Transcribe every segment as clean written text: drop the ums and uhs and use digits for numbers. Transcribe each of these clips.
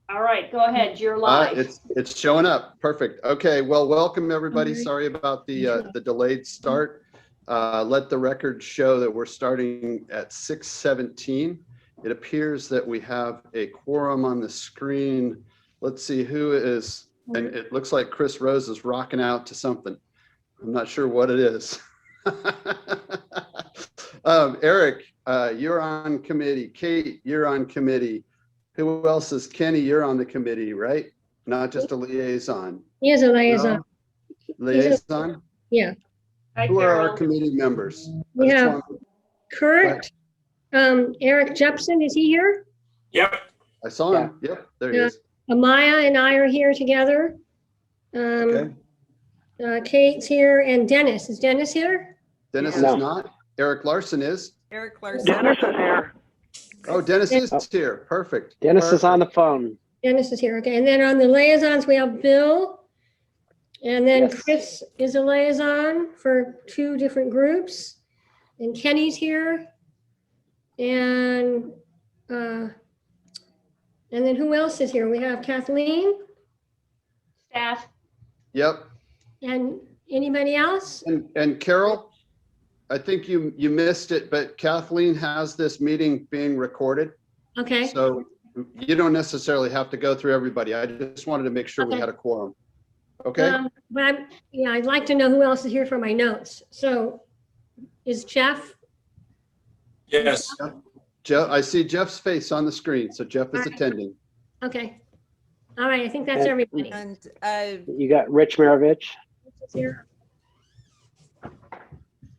All right, go ahead. You're live. It's showing up. Perfect. Okay. Well, welcome everybody. Sorry about the delayed start. Let the record show that we're starting at 6:17. It appears that we have a quorum on the screen. Let's see who is, and it looks like Chris Rose is rocking out to something. I'm not sure what it is. Eric, you're on committee. Kate, you're on committee. Who else is? Kenny, you're on the committee, right? Not just a liaison. He is a liaison. No? Liaison? Yeah. Hi, Who are Carol. our committee members? We have Kurt, Eric Jepson, is he here? Yep. I saw him. Yep, there he is. Amaya and I are here together. Okay. Kate's here, and Dennis. Is Dennis here? Dennis No. is not. Eric Larson is. Eric Larson. Dennis is here. Oh, Dennis is here. Perfect. Dennis Perfect. is on the phone. Dennis is here, okay. And then on the liaisons, we have Bill. And then Yes. Chris is a liaison for 2 different groups. And Kenny's here. And then who else is here? We have Kathleen Staff. Yep. and anybody else? And Carol, I think you missed it, but Kathleen has this meeting being recorded. Okay, So you don't necessarily have to go through everybody. I just wanted to make sure we Okay. had a quorum. Okay? but I'd like to know who else is here for my notes. So is Jeff? Yes. Jeff, I see Jeff's face on the screen, so Jeff is Alright. attending. Okay. All right, I think that's And- everybody. And You got Rich Maravich. Here.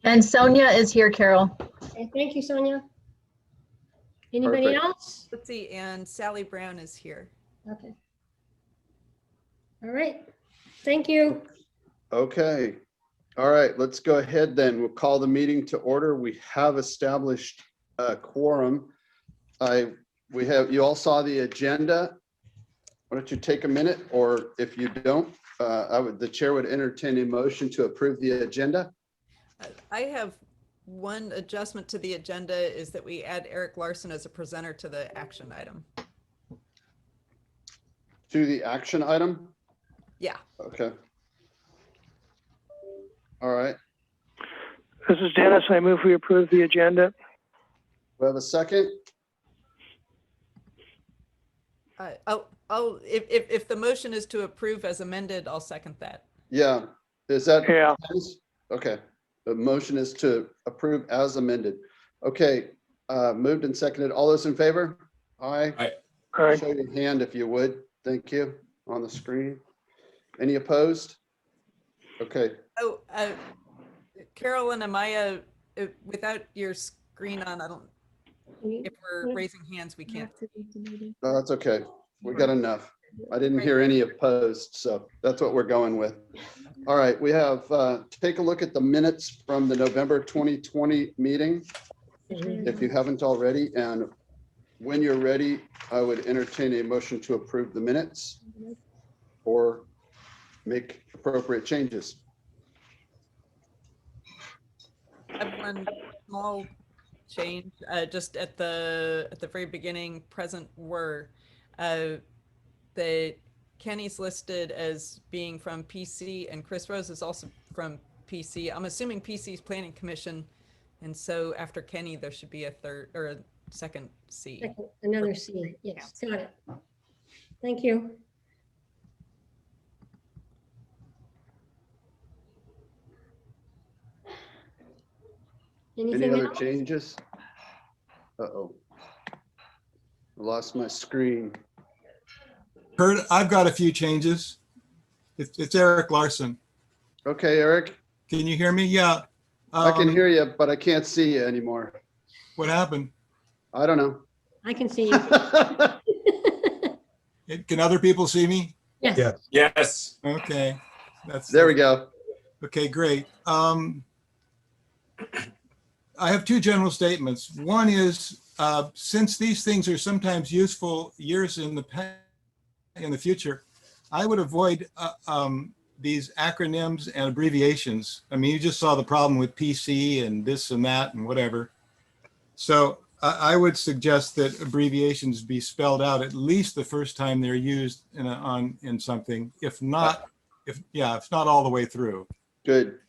And Sonia is here, Carol. Okay, thank you, Sonia. Anybody Perfect. else? let's see, and Sally Brown is here. Okay. All right, thank you. Okay. All right, let's go ahead then. We'll call the meeting to order. We have established a quorum. You all saw the agenda. Why don't you take a minute, or if you don't, the chair would entertain a motion to approve the agenda. I have one adjustment to the agenda is that we add Eric Larson as a presenter to the action item. To the action item? Yeah. Okay. All right. This is Dennis. I move we approve the agenda. We have a second? If the motion is to approve as amended, I'll second that. Yeah. Is that? Yeah. Okay. The motion is to approve as amended. Okay. Moved and seconded. All those in favor? Aye. Aye. All right. Show your hand if you would. Thank you. On the screen. Any opposed? Okay. Oh, Carol and Amaya, without your screen on, if we're raising hands, we can't. No, that's okay. We got enough. I didn't hear any opposed, so that's what we're going with. All right, we have, take a look at the minutes from the November 2020 meeting, if you haven't already. And when you're ready, I would entertain a motion to approve the minutes or make appropriate changes. I have one small change, just at the very beginning, present were, the Kenny's listed as being from PC and Chris Rose is also from PC. I'm assuming PC's Planning Commission. And so after Kenny, there should be a third or a second C. Second, another C, yes, got it. Thank you. Any Anything other else? changes? Uh-oh. I lost my screen. Kurt, I've got a few changes. It's Eric Larson. Okay, Eric, Can you hear me? Yeah. I can hear you, but I can't see you anymore. What happened? I don't know. I can see you. Can other people see me? Yes. Yeah. Yes. Okay. There we go. Okay, great. I have 2 general statements. One is, since these things are sometimes useful years in the future, I would avoid these acronyms and abbreviations. I mean, you just saw the problem with PC and this and that and whatever. So I would suggest that abbreviations be spelled out at least the first time they're used in something, if not all the way through. Good,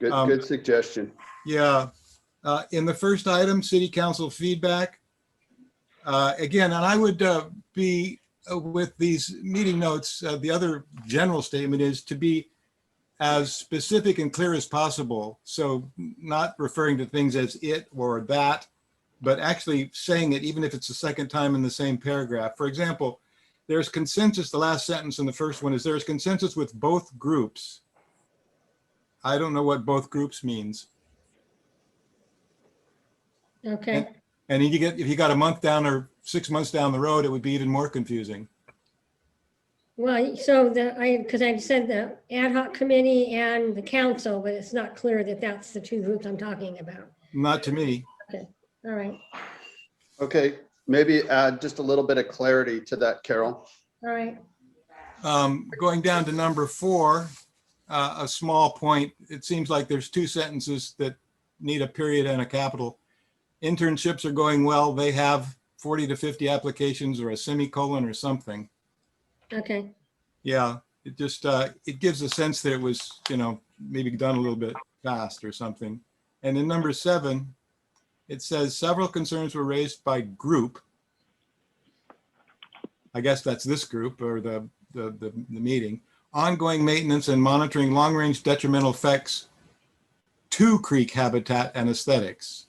good suggestion. Yeah. In the first item, city council feedback. Again, and I would be with these meeting notes, the other general statement is to be as specific and clear as possible. So not referring to things as it or that, but actually saying it even if it's the second time in the same paragraph. For example, there's consensus, the last sentence in the first one is there's consensus with both groups. I don't know what both groups means. Okay. And if you got a month down or 6 months down the road, it would be even more confusing. Well, so because I said the ad hoc committee and the council, but it's not clear that that's the two groups I'm talking about. Not to me. Okay, all right, Okay, maybe add just a little bit of clarity to that, Carol. all right. Going down to number 4, a small point. It seems like there's 2 sentences that need a period and a capital. Internships are going well. They have 40 to 50 applications or a semicolon or something. Okay, Yeah, it just, it gives a sense that it was, maybe done a little bit fast or something. And in number 7, it says several concerns were raised by group. I guess that's this group or the meeting. Ongoing maintenance and monitoring long-range detrimental effects to creek habitat and aesthetics.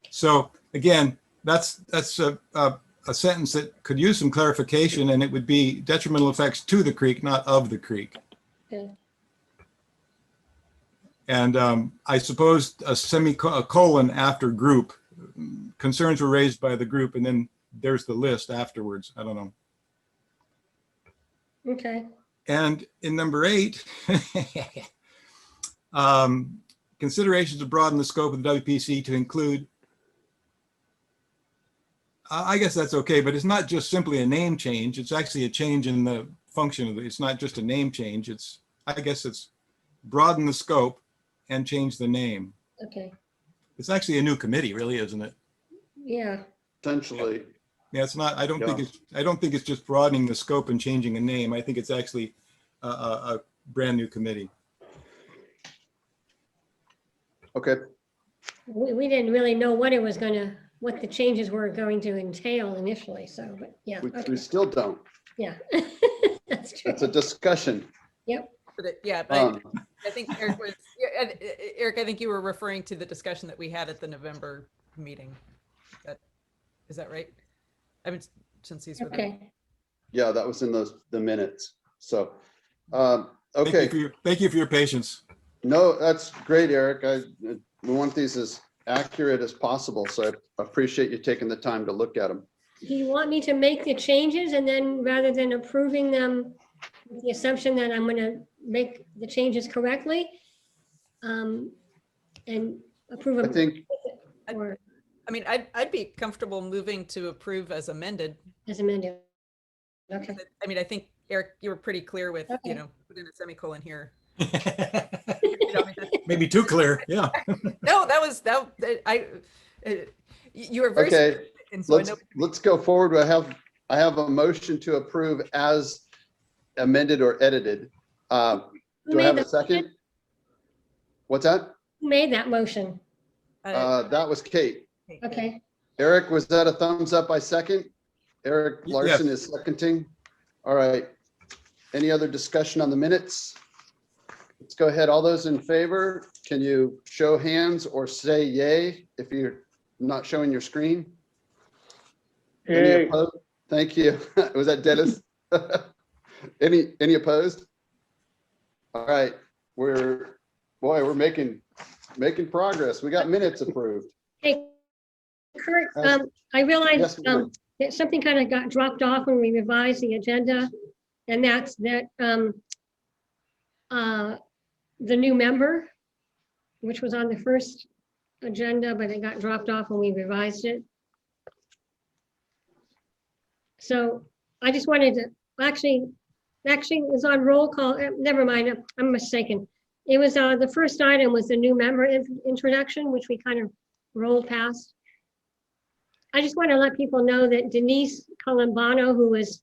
So again, that's a sentence that could use some clarification, and it would be detrimental effects to the creek, not of the creek. okay, And I suppose a colon after group, concerns were raised by the group, and then there's the list afterwards. I don't know. okay, And in number 8, considerations to broaden the scope of the WPC to include, I guess that's okay, but it's not just simply a name change. It's actually a change in the function of it. It's not just a name change. I guess it's broaden the scope and change the name. okay, It's actually a new committee, really, isn't it? yeah, Potentially. Yeah, it's not. I don't think it's just broadening the scope and changing a name. I think it's actually a brand new committee. Okay, we didn't really know what the changes were going to entail initially, so, but yeah, we okay, still don't. yeah. That's true. It's a discussion. Yep, But I think Eric, I think you were referring to the discussion that we had at the November meeting. Is that right? I mean, since he's with us. okay, Yeah, that was in the minutes. So, okay. Thank you for your patience. No, that's great, Eric. We want these as accurate as possible. So I appreciate you taking the time to look at them. do you want me to make the changes and then rather than approving them, with the assumption that I'm going to make the changes correctly? And approve I them? think, Or I mean, I'd be comfortable moving to approve as amended. as amended? Okay, I mean, I think, Eric, you were pretty clear with, Okay. putting a semicolon here. Maybe too clear. Yeah. No, you were very. okay, specific, and so I know- let's go forward. I have a motion to approve as amended or edited. Do I have a second? What's that? Who made that motion? That was Kate. Okay, Eric, was that a thumbs up by second? Eric Yes. Larson is seconding. All right. Any other discussion on the minutes? Let's go ahead. All those in favor, can you show hands or say yay if you're not showing your screen? Any Yay. opposed? Thank you. Was that Dennis? Any opposed? All right, we're making progress. We got minutes approved. hey, Kurt, I realized Yes, ma'am. that something kind of got dropped off when we revised the agenda, and that's that the new member, which was on the first agenda, but it got dropped off when we revised it. So I just wanted to, actually it was on roll call. Never mind, I'm mistaken. It was the first item was the new member introduction, which we kind of rolled past. I just want to let people know that Denise Columbano, who was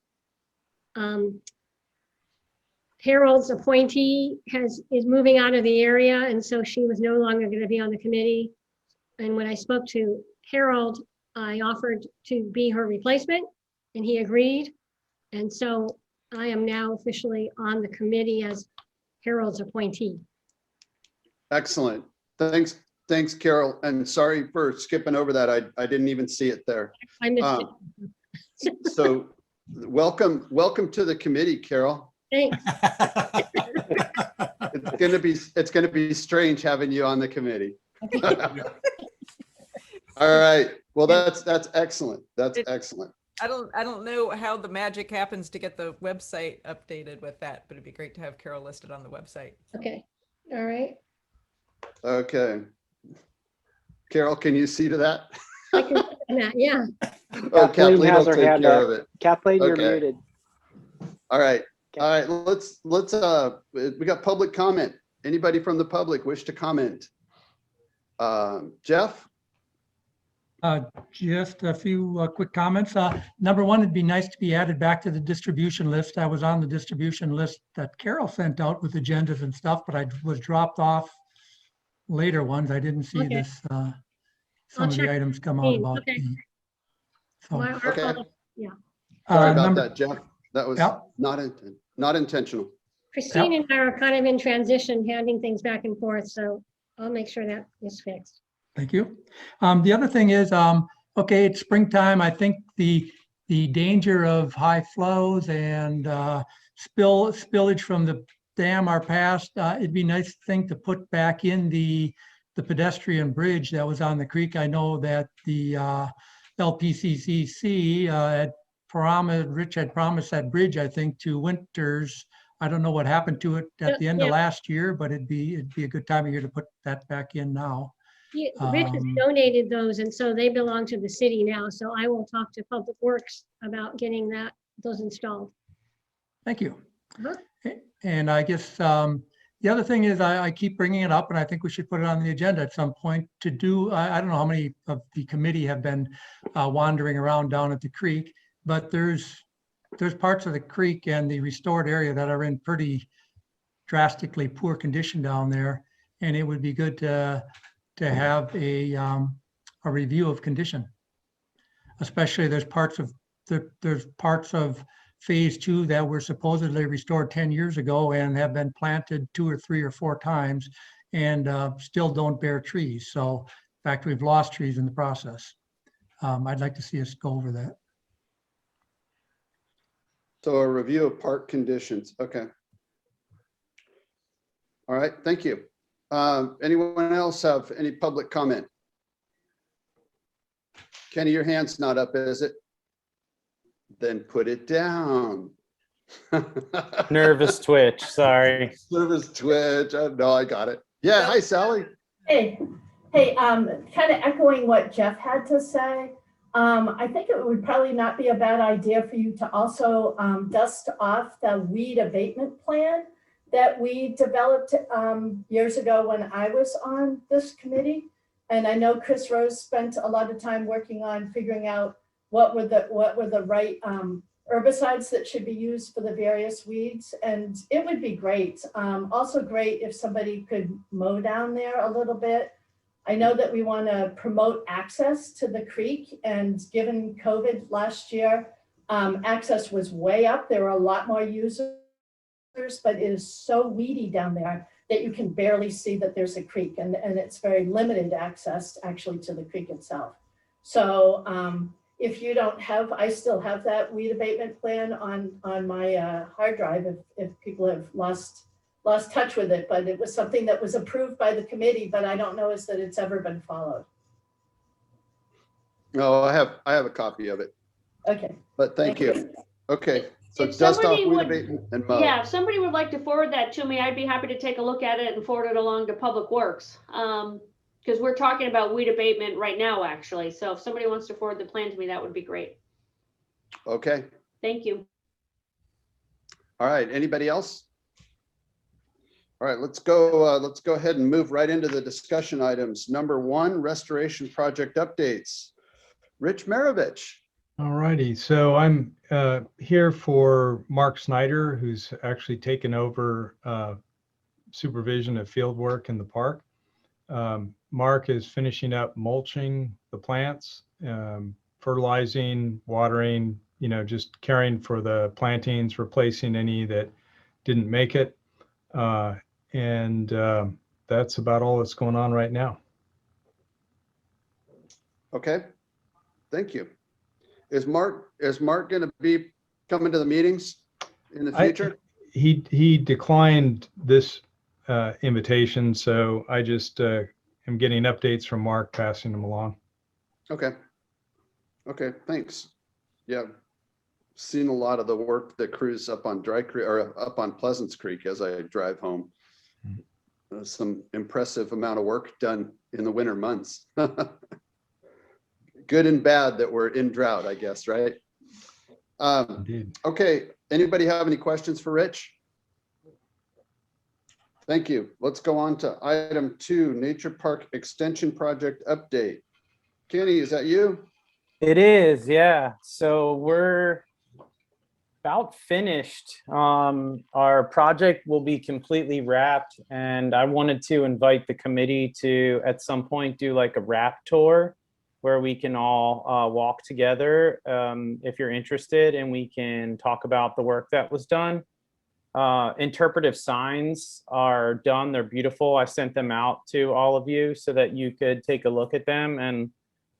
Harold's appointee, is moving out of the area, and so she was no longer going to be on the committee. And when I spoke to Harold, I offered to be her replacement, and he agreed. And so I am now officially on the committee as Harold's appointee. Excellent. Thanks, Carol. And sorry for skipping over that. I didn't even see it there. I missed it. So welcome to the committee, Carol. Thanks. It's gonna be strange having you on the committee. All right. Well, that's excellent. That's excellent. I don't know how the magic happens to get the website updated with that, but it'd be great to have Carol listed on the website. Okay, all right. Okay. Carol, can you see to that? I can, yeah. Oh, Kathleen Kathleen has will her take hand care up. of it. Kathleen, you're Okay. muted. All right. Let's we got public comment. Anybody from the public wish to comment? Jeff? Just a few quick comments. Number one, it'd be nice to be added back to the distribution list. I was on the distribution list that Carol sent out with agendas and stuff, but I was dropped off later ones. I didn't see Okay. this, some I'll of the check items come out about Okay. the. So, Well, our Okay. policy- yeah. Sorry about number- that, Jeff. That was Yep. not intentional. Christine and I are kind of in transition, handing things back and forth, so I'll make sure that is fixed. Thank you. The other thing is, okay, it's springtime. I think the danger of high flows and spillage from the dam are past. It'd be a nice thing to put back in the pedestrian bridge that was on the creek. I know that the LPCCC Rich had promised that bridge, I think, to Winters. I don't know what happened to it at the end of Yeah. last year, but it'd be a good time of year to put that back in now. Yeah, Rich has donated those, and so they belong to the city now, so I will talk to Public Works about getting those installed. Thank you. Uh-huh. And I guess the other thing is I keep bringing it up, and I think we should put it on the agenda at some point to do. I don't know how many of the committee have been wandering around down at the creek, but there's parts of the creek and the restored area that are in pretty drastically poor condition down there, and it would be good to have a review of condition. Especially there's parts of phase 2 that were supposedly restored 10 years ago and have been planted 2 or 3 or 4 times and still don't bear trees. So in fact, we've lost trees in the process. I'd like to see us go over that. So a review of park conditions. Okay. All right. Thank you. Anyone else have any public comment? Kenny, your hand's not up, is it? Then put it down. Nervous twitch, sorry. Nervous twitch. No, I got it. Yeah. Hi, Sally. Hey, kind of echoing what Jeff had to say. I think it would probably not be a bad idea for you to also dust off the weed abatement plan that we developed years ago when I was on this committee. And I know Chris Rose spent a lot of time working on figuring out what were the right herbicides that should be used for the various weeds. And it would be great. Also great if somebody could mow down there a little bit. I know that we want to promote access to the creek, and given COVID last year, access was way up. There were a lot more users, but it is so weedy down there that you can barely see that there's a creek, and it's very limited access actually to the creek itself. So if you don't have, I still have that weed abatement plan on my hard drive if people have lost touch with it, but it was something that was approved by the committee, but I don't know is that it's ever been followed. No, I have a copy of it, Okay. but thank you. Okay. So If dust off somebody weed would- abatement and mow. Yeah, if somebody would like to forward that to me, I'd be happy to take a look at it and forward it along to Public Works. Because we're talking about weed abatement right now, actually. So if somebody wants to forward the plan to me, that would be great. Okay. Thank you. All right. Anybody else? All right, let's go ahead and move right into the discussion items. Number 1, restoration project updates. Rich Maravich. All righty, so I'm here for Mark Snyder, who's actually taken over supervision of field work in the park. Mark is finishing up mulching the plants, fertilizing, watering, just caring for the plantings, replacing any that didn't make it. And that's about all that's going on right now. Okay, thank you. Is Mark going to be coming to the meetings in the future? He declined this invitation, so I just am getting updates from Mark, passing them along. Okay. Okay, thanks. Yeah, seen a lot of the work that crews up on Dry Creek or up on Pleasance Creek as I drive home. Some impressive amount of work done in the winter months. Good and bad that we're in drought, I guess, right? Indeed. Okay, anybody have any questions for Rich? Thank you. Let's go on to item 2, Nature Park Extension Project Update. Kenny, is that you? It is, yeah. So we're about finished. Our project will be completely wrapped, and I wanted to invite the committee to, at some point, do like a wrap tour where we can all walk together if you're interested, and we can talk about the work that was done. Interpretive signs are done. They're beautiful. I sent them out to all of you so that you could take a look at them. And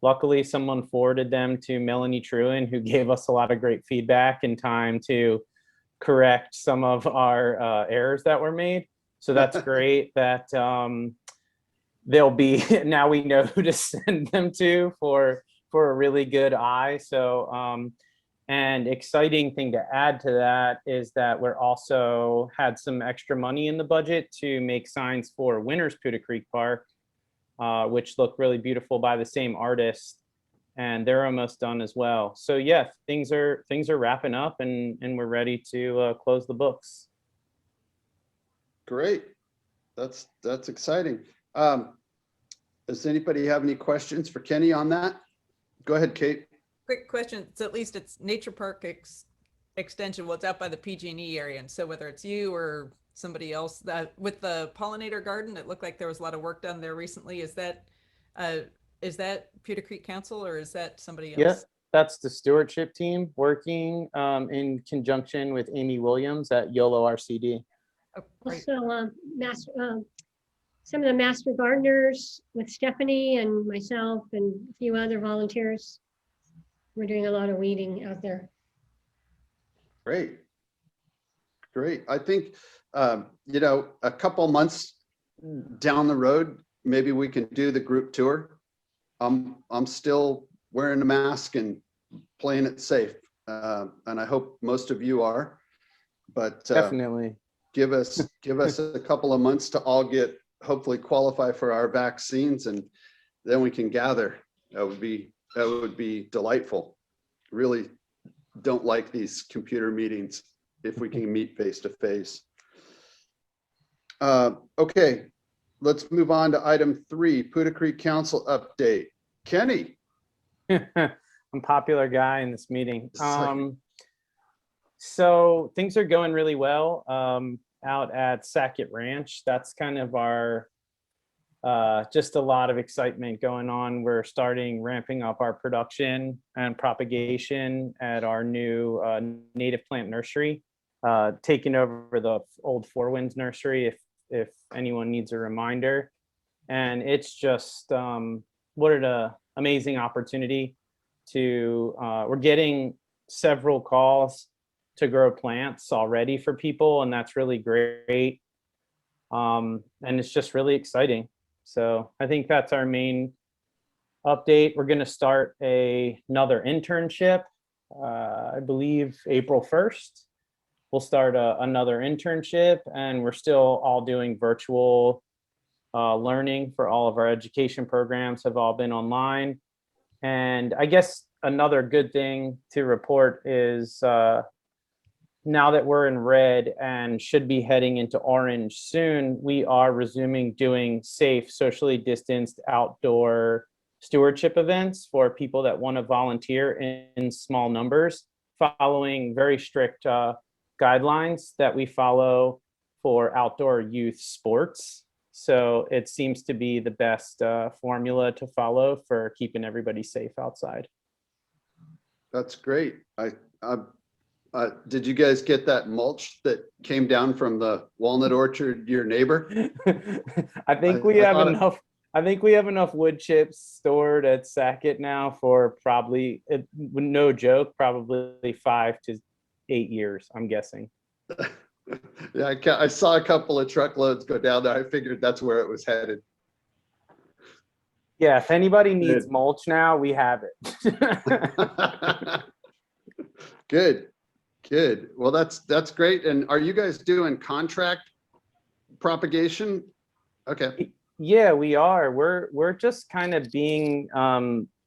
luckily, someone forwarded them to Melanie Truen, who gave us a lot of great feedback in time to correct some of our errors that were made. So that's great that they'll be, now we know who to send them to for a really good eye. So, and exciting thing to add to that is that we're also had some extra money in the budget to make signs for Winter's Putah Creek Park, which look really beautiful by the same artist, and they're almost done as well. So yeah, things are wrapping up, and we're ready to close the books. Great, that's exciting. Does anybody have any questions for Kenny on that? Go ahead, Kate. Quick question. So at least it's Nature Park Extension. Well, it's out by the PG&E area. And so whether it's you or somebody else, that with the pollinator garden, it looked like there was a lot of work done there recently. Is that Putah Creek Council, or is that somebody else? Yeah, that's the stewardship team working in conjunction with Amy Williams at Yolo RCD. Oh, great. Also, some of the master gardeners with Stephanie and myself and a few other volunteers. We're doing a lot of weeding out there. Great. Great. I think, a couple months down the road, maybe we can do the group tour. I'm still wearing a mask and playing it safe. And I hope most of you are, but Definitely give us a couple of months to all hopefully qualify for our vaccines, and then we can gather. That would be delightful. Really don't like these computer meetings if we can meet face to face. Okay, let's move on to item 3, Putah Creek Council update. Kenny. I'm a popular guy in this meeting. So things are going really well out at Sackett Ranch. That's kind of our just a lot of excitement going on. We're ramping up our production and propagation at our new native plant nursery, taking over the old Four Winds nursery if anyone needs a reminder. And it's just what an amazing opportunity to we're getting several calls to grow plants already for people, and that's really great. And it's just really exciting. So I think that's our main update. We're going to start another internship, I believe April 1st. We'll start another internship, and we're still all doing virtual learning for all of our education programs have all been online. And I guess another good thing to report is now that we're in red and should be heading into orange soon, we are resuming doing safe, socially distanced outdoor stewardship events for people that want to volunteer in small numbers, following very strict guidelines that we follow for outdoor youth sports. So it seems to be the best formula to follow for keeping everybody safe outside. That's great. Did you guys get that mulch that came down from the walnut orchard, your neighbor? I think we have enough. I think we have enough wood chips stored at Sackett now for probably, no joke, probably 5 to 8 years, I'm guessing. Yeah, I saw a couple of truckloads go down there. I figured that's where it was headed. Yeah, if anybody needs mulch now, we have it. Good, good. Well, that's great. And are you guys doing contract propagation? Okay. Yeah, we are. We're just kind of being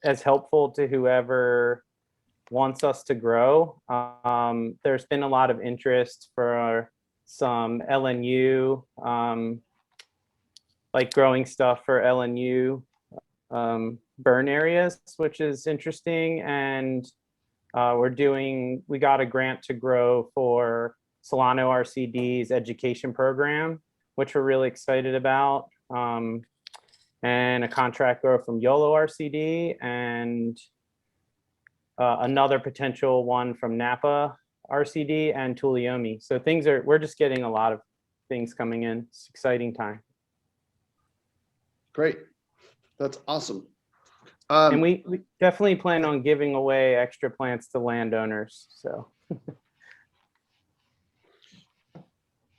as helpful to whoever wants us to grow. There's been a lot of interest for some LNU, like growing stuff for LNU burn areas, which is interesting. And we got a grant to grow for Solano RCD's education program, which we're really excited about. And a contract grow from Yolo RCD, and another potential one from Napa RCD and Tuolumne. So we're just getting a lot of things coming in. It's an exciting time. Great. That's awesome. And we definitely plan on giving away extra plants to landowners. So.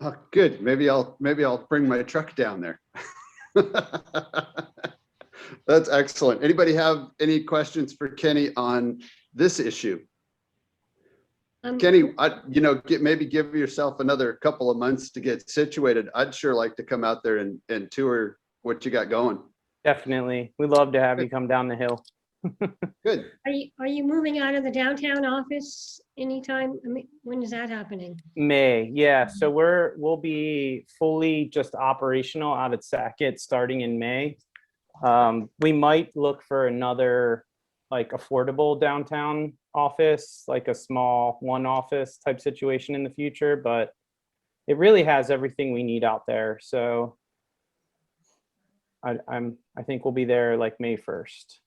Oh, good. Maybe I'll bring my truck down there. That's excellent. Anybody have any questions for Kenny on this issue? Kenny, maybe give yourself another couple of months to get situated. I'd sure like to come out there and tour what you got going. Definitely. We'd love to have you come down the hill. Good. Are you moving out of the downtown office anytime? I mean, when is that happening? May, yeah. So we'll be fully just operational out at Sackett starting in May. We might look for another like affordable downtown office, like a small one office type situation in the future, but it really has everything we need out there. So I think we'll be there like May 1st.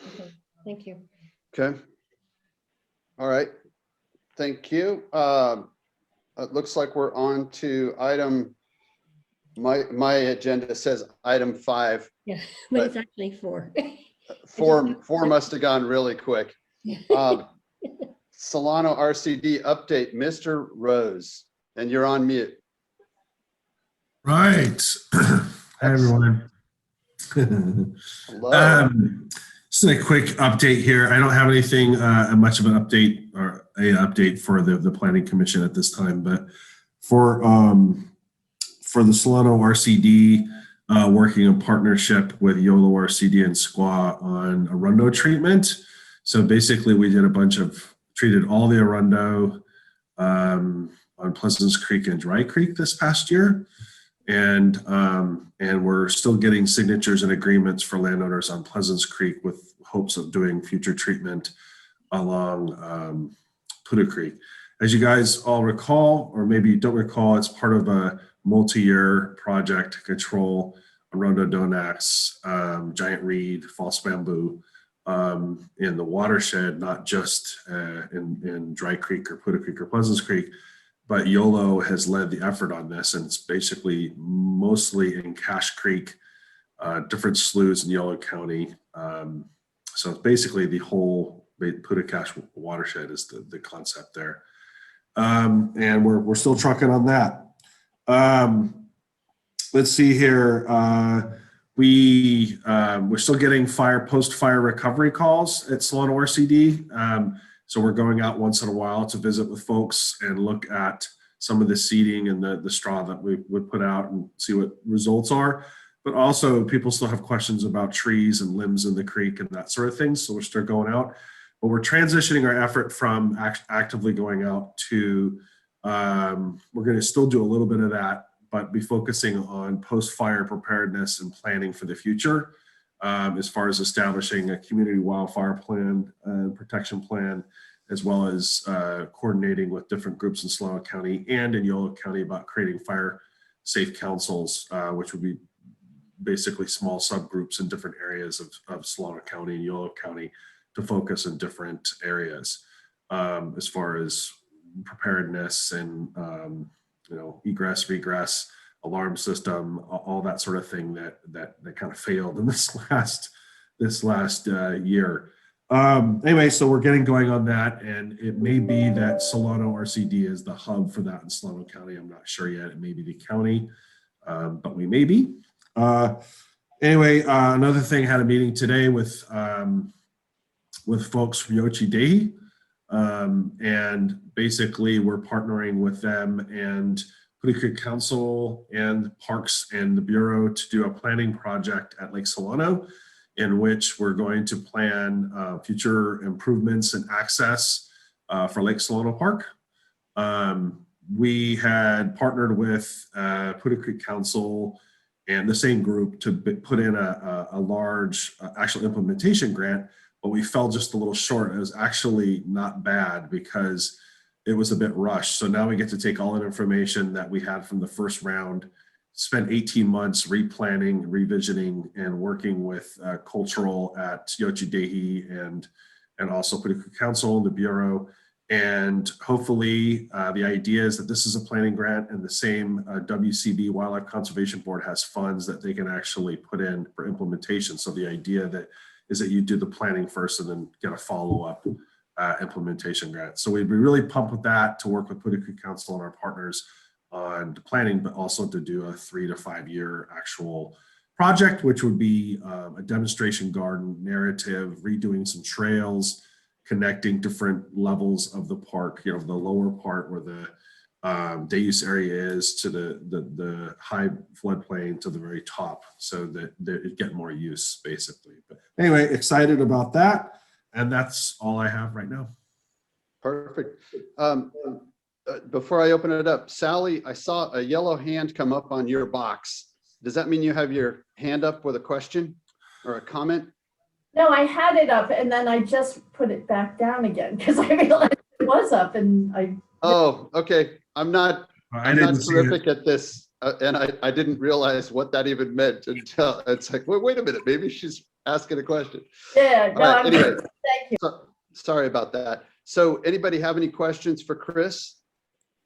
Okay, thank you. Okay. All right. Thank you. It looks like we're on to my agenda says item 5. Yeah, but it's actually 4. 4 must have gone really quick. Solano RCD update, Mr. Rose, and you're on mute. Right. Hi, everyone. Hello. Just a quick update here. I don't have anything much of an update or a update for the Planning Commission at this time, but for the Solano RCD, working in partnership with Yolo RCD and SQUA on Arundo treatment. So basically, we did treated all the Arundo on Pleasants Creek and Dry Creek this past year. And we're still getting signatures and agreements for landowners on Pleasants Creek with hopes of doing future treatment along Putah Creek. As you guys all recall, or maybe you don't recall, it's part of a multi-year project to control Arundo donax, giant reed, false bamboo in the watershed, not just in Dry Creek or Putah Creek or Pleasants Creek. But Yolo has led the effort on this, and it's basically mostly in Cache Creek, different sloughs in Yolo County. So it's basically the whole Putah Cache watershed is the concept there. And we're still trucking on that. Let's see here. We're still getting post-fire recovery calls at Solano RCD. So we're going out once in a while to visit with folks and look at some of the seeding and the straw that we would put out and see what results are. But also people still have questions about trees and limbs in the creek and that sort of thing. So we're still going out, but we're transitioning our effort from actively going out to, we're going to still do a little bit of that, but be focusing on post-fire preparedness and planning for the future. as far as establishing a community wildfire plan, protection plan, as well as coordinating with different groups in Solano County and in Yolo County about creating fire safe councils, which would be basically small subgroups in different areas of Solano County and Yolo County to focus in different areas as far as preparedness and egress, regress, alarm system, all that sort of thing that kind of failed in this last year. Anyway, so we're getting going on that, and it may be that Solano RCD is the hub for that in Solano County. I'm not sure yet. It may be the county, but we may be. Anyway, another thing, had a meeting today with folks from Yochi Dehi, and basically we're partnering with them and Putah Creek Council and Parks and the Bureau to do a planning project at Lake Solano, in which we're going to plan future improvements and access for Lake Solano Park. We had partnered with Putah Creek Council and the same group to put in a large actual implementation grant, but we fell just a little short. It was actually not bad because it was a bit rushed. So now we get to take all that information that we had from the first round, spent 18 months replanning, revisioning, and working with cultural at Yochi Dehi and also Putah Creek Council and the Bureau. And hopefully the idea is that this is a planning grant, and the same WCB Wildlife Conservation Board has funds that they can actually put in for implementation. So the idea is that you do the planning first and then get a follow-up implementation grant. So we'd be really pumped with that, to work with Putah Creek Council and our partners on the planning, but also to do a 3 to 5 year actual project, which would be a demonstration garden narrative, redoing some trails, connecting different levels of the park, the lower part where the day use area is to the high floodplain to the very top, so that it get more use basically. But anyway, excited about that. And that's all I have right now. Perfect. Before I open it up, Sally, I saw a yellow hand come up on your box. Does that mean you have your hand up with a question or a comment? No, I had it up and then I just put it back down again because I realized it was up and I. Oh, okay. I'm not terrific at this, and I didn't realize what that even meant until it's like, wait a minute, maybe she's asking a question. Yeah, no, right, anyway, thank you. Sorry about that. So anybody have any questions for Chris?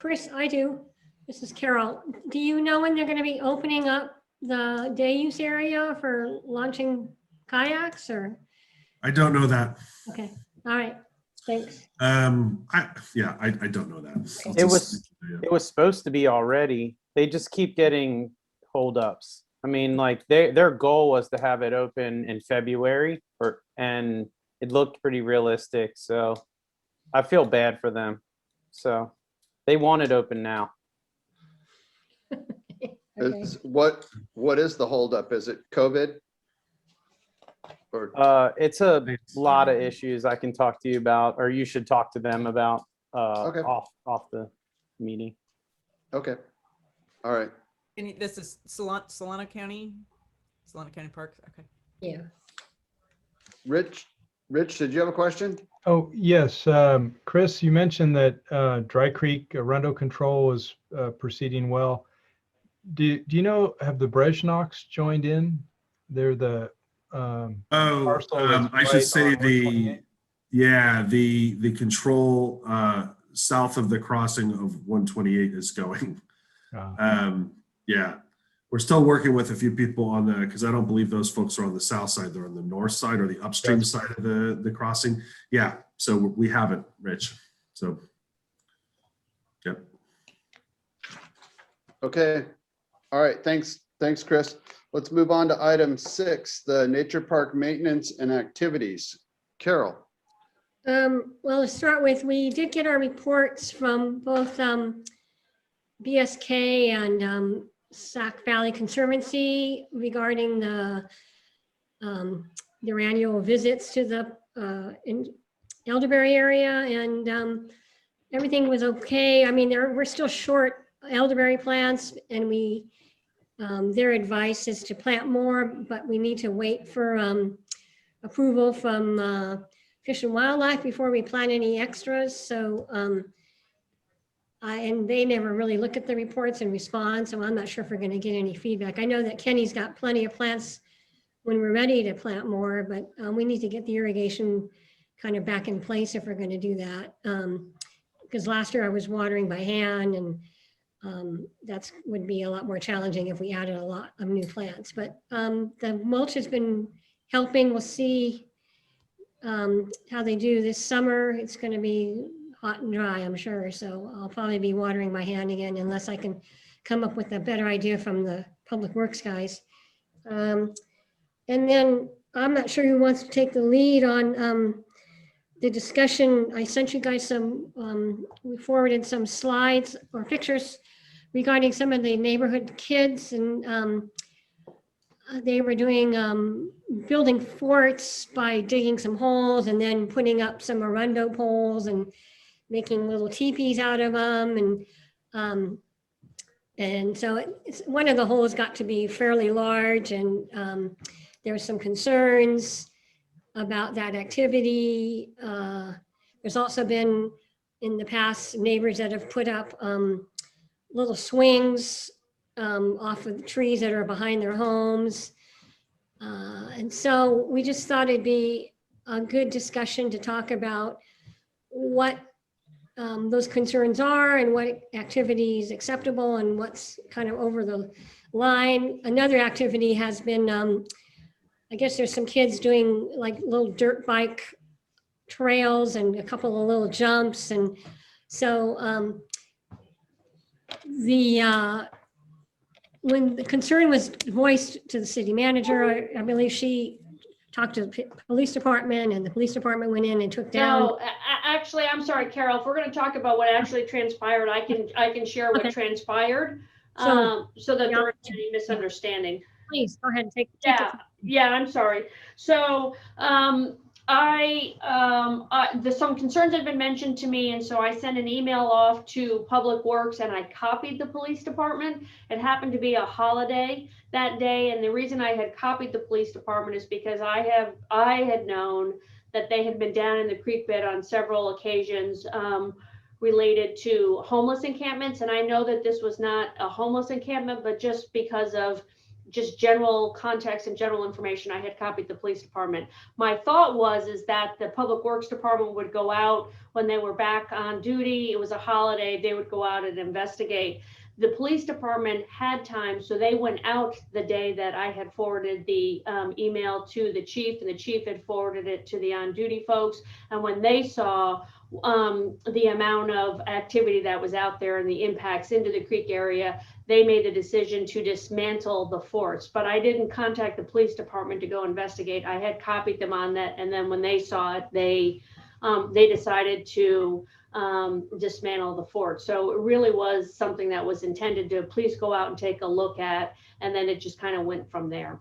Chris, I do. This is Carol. Do you know when they're going to be opening up the day use area for launching kayaks, or? I don't know that. Okay. All right. Thanks. I don't know that. It was supposed to be already. They just keep getting holdups. I mean, like their goal was to have it open in February, and it looked pretty realistic. So I feel bad for them. So they want it open now. Okay. What is the holdup? Is it COVID? Or It's a lot of issues I can talk to you about, or you should talk to them about okay. off the meeting. Okay. All right. This is Solano County Parks. Okay. Yeah. Rich, did you have a question? Oh, yes. Chris, you mentioned that Dry Creek Arundel control is proceeding well. Do you know, have the Brezhnocks joined in? They're the I should say the control south of the crossing of 128 is going. Yeah, we're still working with a few people on because I don't believe those folks are on the south side. They're on the north side or the upstream side of the crossing. Yeah, so we haven't, Rich. So, yep. Okay. All right. Thanks, Chris. Let's move on to item 6, the nature park maintenance and activities. Carol. Well, to start with, we did get our reports from both BSK and Sac Valley Conservancy regarding their annual visits to the elderberry area, and everything was okay. I mean, we're still short elderberry plants, and we Their advice is to plant more, but we need to wait for approval from Fish and Wildlife before we plant any extras. So and they never really look at the reports and respond, so I'm not sure if we're going to get any feedback. I know that Kenny's got plenty of plants when we're ready to plant more, but we need to get the irrigation kind of back in place if we're going to do that. Because last year I was watering by hand, and that would be a lot more challenging if we added a lot of new plants. But the mulch has been helping. We'll see how they do this summer. It's going to be hot and dry, I'm sure. So I'll probably be watering by hand again unless I can come up with a better idea from the Public Works guys. And then I'm not sure who wants to take the lead on the discussion. I sent you guys some, we forwarded some slides or pictures regarding some of the neighborhood kids, and they were doing building forts by digging some holes and then putting up some arundo poles and making little teepees out of them. And so one of the holes got to be fairly large, and there were some concerns about that activity. There's also been in the past neighbors that have put up little swings off of the trees that are behind their homes. And so we just thought it'd be a good discussion to talk about what those concerns are and what activity is acceptable and what's kind of over the line. Another activity has been, I guess there's some kids doing like little dirt bike trails and a couple of little jumps. And so when the concern was voiced to the city manager, I believe she talked to the police department, and the police department went in and took down. No, actually, I'm sorry, Carol, if we're gonna talk about what actually transpired, I can share what transpired. So- So that there isn't any misunderstanding. Please go ahead and take Yeah, I'm sorry. So, some concerns had been mentioned to me, and so I sent an email off to Public Works and I copied the police department. It happened to be a holiday that day, and the reason I had copied the police department is because I had known that they had been down in the creek bed on several occasions related to homeless encampments, and I know that this was not a homeless encampment, but just because of just general context and general information, I had copied the police department. My thought is that the Public Works department would go out when they were back on duty. It was a holiday. They would go out and investigate. The police department had time, so they went out the day that I had forwarded the email to the chief, and the chief had forwarded it to the on-duty folks. And when they saw the amount of activity that was out there and the impacts into the creek area, they made the decision to dismantle the forts. But I didn't contact the police department to go investigate. I had copied them on that, and then when they saw it, they decided to dismantle the fort. So it really was something that was intended to please go out and take a look at, and then it just kind of went from there.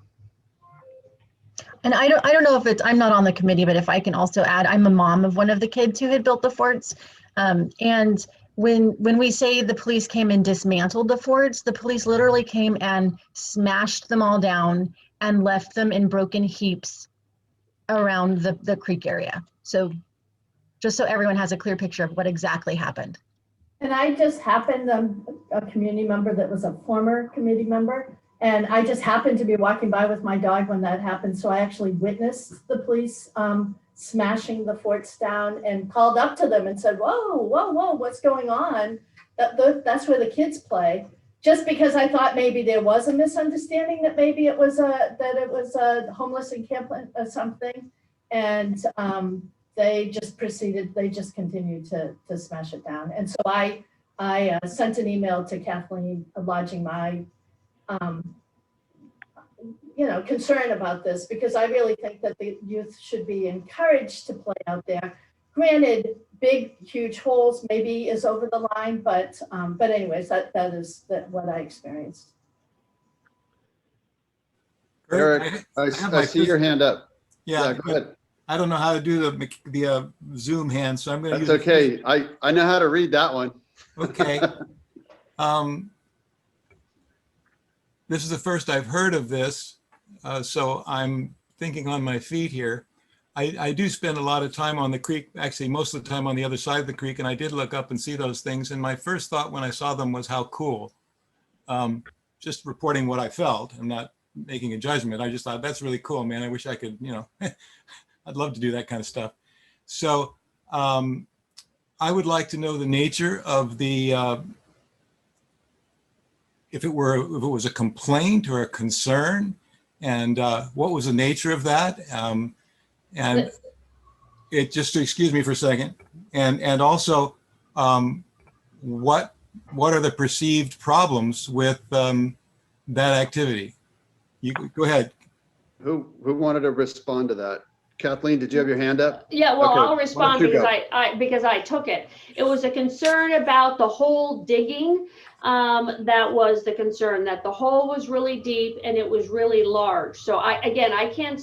And I don't know if it's, I'm not on the committee, but if I can also add, I'm a mom of one of the kids who had built the forts. And when we say the police came and dismantled the forts, the police literally came and smashed them all down and left them in broken heaps around the creek area. So just so everyone has a clear picture of what exactly happened. And I just happened, a community member that was a former committee member, and I just happened to be walking by with my dog when that happened. So I actually witnessed the police smashing the forts down and called up to them and said, whoa, whoa, whoa, what's going on? That's where the kids play. Just because I thought maybe there was a misunderstanding that maybe it was a homeless encampment or something. And they just continued to smash it down. And so I sent an email to Kathleen lodging my concern about this, because I really think that the youth should be encouraged to play out there. Granted, big, huge holes maybe is over the line, but anyways, that is what I experienced. Eric, I see your hand up. Yeah, go ahead. I don't know how to do the Zoom hand, so I'm going to use. That's okay. I know how to read that one. Okay. this is the first I've heard of this, so I'm thinking on my feet here. I do spend a lot of time on the creek, actually most of the time on the other side of the creek, and I did look up and see those things. And my first thought when I saw them was how cool. Just reporting what I felt. I'm not making a judgment. I just thought that's really cool, man. I wish I could, you know, I'd love to do that kind of stuff. So I would like to know the nature of the, if it was a complaint or a concern, and what was the nature of that. And it just, excuse me for a second. And also what are the perceived problems with that activity? You go ahead. Who wanted to respond to that? Kathleen, did you have your hand up? Yeah, well, Okay, I'll why respond don't you because go? because I took it. It was a concern about the hole digging. That was the concern, that the hole was really deep and it was really large. So I can't.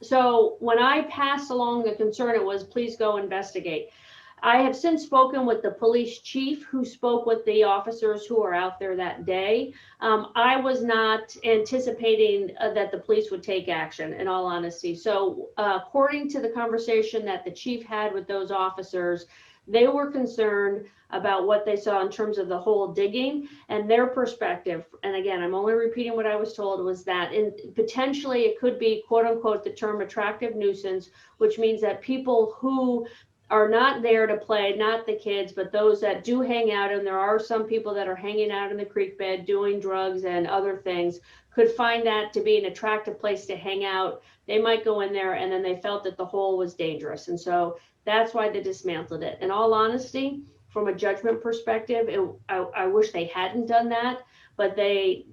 So when I passed along the concern, it was, please go investigate. I have since spoken with the police chief who spoke with the officers who were out there that day. I was not anticipating that the police would take action, in all honesty. So according to the conversation that the chief had with those officers, they were concerned about what they saw in terms of the hole digging and their perspective. And again, I'm only repeating what I was told, was that potentially it could be, quote unquote, the term attractive nuisance, which means that people who are not there to play, not the kids, but those that do hang out, and there are some people that are hanging out in the creek bed doing drugs and other things, could find that to be an attractive place to hang out. They might go in there, and then they felt that the hole was dangerous. And so that's why they dismantled it. In all honesty, from a judgment perspective, I wish they hadn't done that, but they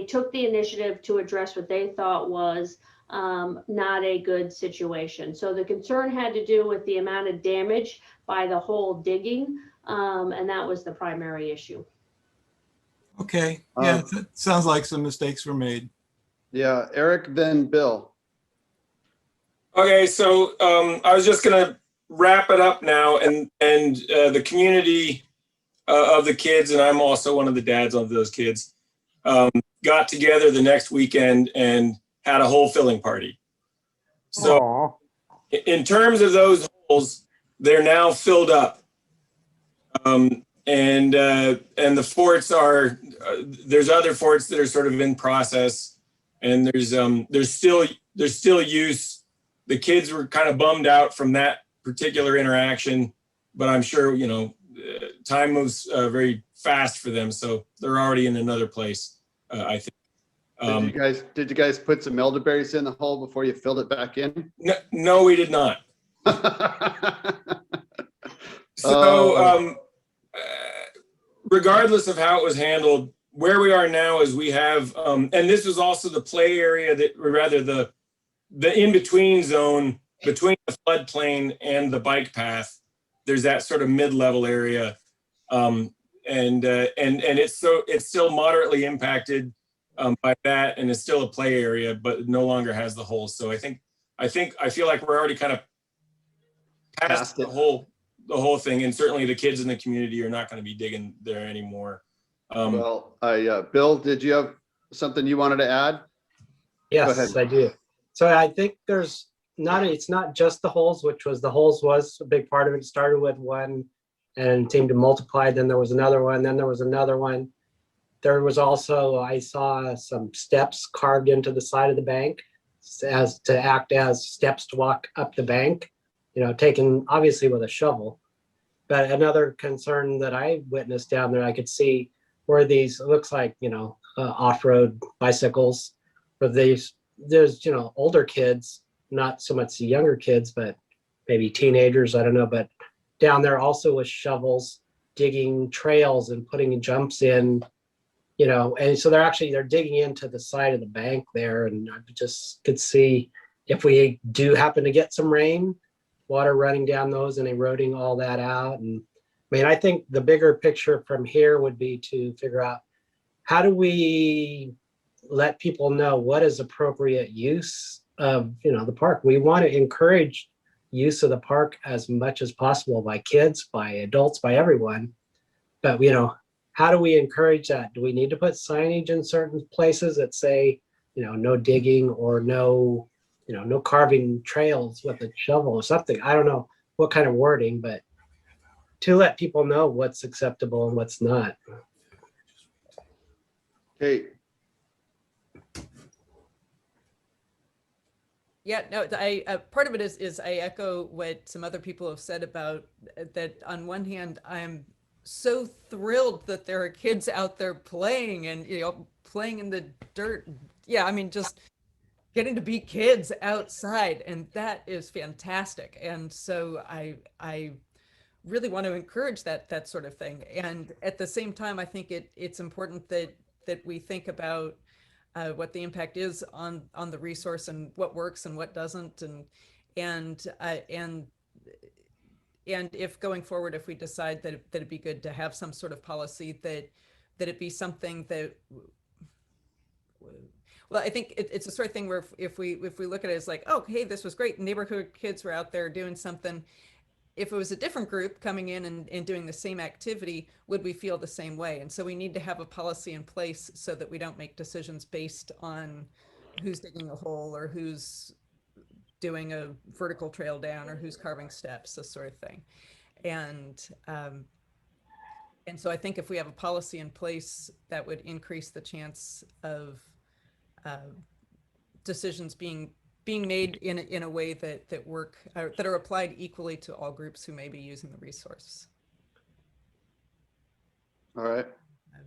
took the initiative to address what they thought was not a good situation. So the concern had to do with the amount of damage by the hole digging, and that was the primary issue. Okay, yeah, it sounds like some mistakes were made. Yeah, Eric, then Bill. Okay, so I was just gonna wrap it up now, and the community of the kids, and I'm also one of the dads of those kids, got together the next weekend and had a hole filling party. So in terms of those holes, they're now filled up. And the forts are, there's other forts that are sort of in process, and there's still use. The kids were kind of bummed out from that particular interaction, but I'm sure, you know, time moves very fast for them. So they're already in another place, I think. Did you guys put some elderberries in the hole before you filled it back in? No, we did not. So regardless of how it was handled, where we are now is we have, and this was also the play area that, or rather the in-between zone between the floodplain and the bike path. There's that sort of mid-level area, and it's still moderately impacted by that, and it's still a play area, but it no longer has the holes. So I feel like we're already kind of past the whole thing, and certainly the kids in the community are not going to be digging there anymore. Well, Bill, did you have something you wanted to add? Yes, I do. So I think it's not just the holes, was a big part of it. It started with one and seemed to multiply. Then there was another one. Then there was another one. There was also, I saw some steps carved into the side of the bank as to act as steps to walk up the bank, you know, taken obviously with a shovel. But another concern that I witnessed down there, I could see where these, it looks like, you know, off-road bicycles, where there's, you know, older kids, not so much the younger kids, but maybe teenagers, I don't know, but down there also with shovels, digging trails and putting jumps in, you know, and so they're digging into the side of the bank there. And I just could see if we do happen to get some rain, water running down those and eroding all that out. And I mean, I think the bigger picture from here would be to figure out, how do we let people know what is appropriate use of, you know, the park? We want to encourage use of the park as much as possible by kids, by adults, by everyone. But, you know, how do we encourage that? Do we need to put signage in certain places that say, no digging or no, no carving trails with a shovel or something? I don't know what kind of wording, but to let people know what's acceptable and what's not. Kate, Yeah, no, I part of it is I echo what some other people have said about that. On one hand, I'm so thrilled that there are kids out there playing and playing in the dirt. Yeah, I mean, just getting to be kids outside, and that is fantastic. And so I really want to encourage that sort of thing. And at the same time, I think it's important that we think about what the impact is on the resource and what works and what doesn't, and if going forward, if we decide that it'd be good to have some sort of policy, that it be something that, well, I think it's a sort of thing where if we look at it as like, oh, hey, this was great, neighborhood kids were out there doing something. If it was a different group coming in and doing the same activity, would we feel the same way? And so we need to have a policy in place so that we don't make decisions based on who's digging a hole or who's doing a vertical trail down or who's carving steps, this sort of thing. And so I think if we have a policy in place, that would increase the chance of decisions being made in a way that work, that are applied equally to all groups who may be using the resource. all right,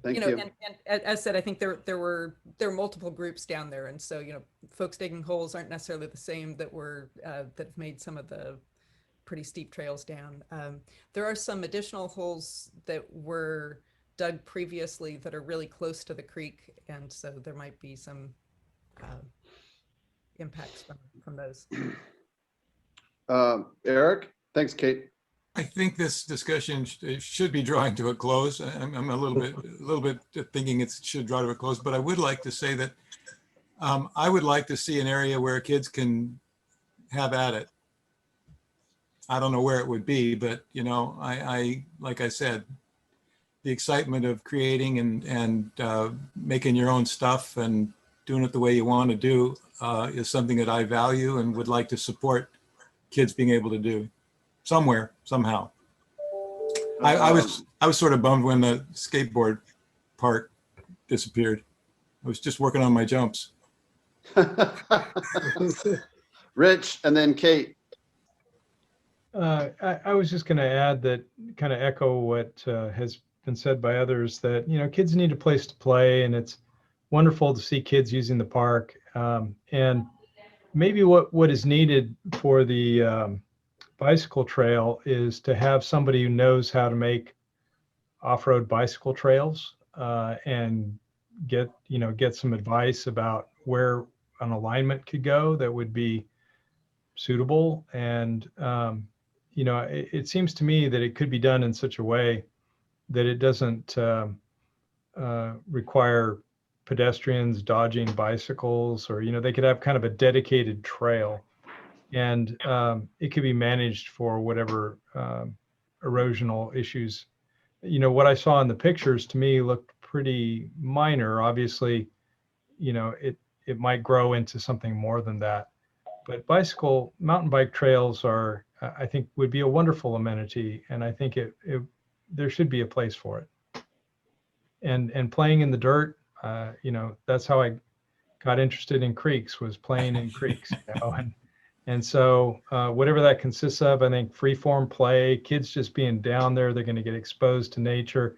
thank you. And as said, I think there were multiple groups down there, and so folks digging holes aren't necessarily the same that have made some of the pretty steep trails down. There are some additional holes that were dug previously that are really close to the creek, and so there might be some impacts from those. Eric, thanks, Kate. I think this discussion should be drawing to a close. I'm a little bit thinking it should draw to a close, but I would like to say that I would like to see an area where kids can have at it. I don't know where it would be, but I like I said, the excitement of creating and making your own stuff and doing it the way you want to do is something that I value and would like to support kids being able to do somewhere, somehow. I was sort of bummed when the skateboard park disappeared. I was just working on my jumps. Rich, and then Kate. I was just going to add that, kind of echo what has been said by others, that kids need a place to play, and it's wonderful to see kids using the park. And maybe what is needed for the bicycle trail is to have somebody who knows how to make off-road bicycle trails and get some advice about where an alignment could go that would be suitable. And it seems to me that it could be done in such a way that it doesn't require pedestrians dodging bicycles, or they could have kind of a dedicated trail, and it could be managed for whatever erosional issues. What I saw in the pictures to me looked pretty minor. Obviously, it might grow into something more than that. But mountain bike trails are, I think, would be a wonderful amenity, and I think there should be a place for it. And playing in the dirt, that's how I got interested in creeks, was playing in creeks. And so whatever that consists of, I think free-form play, kids just being down there, they're going to get exposed to nature.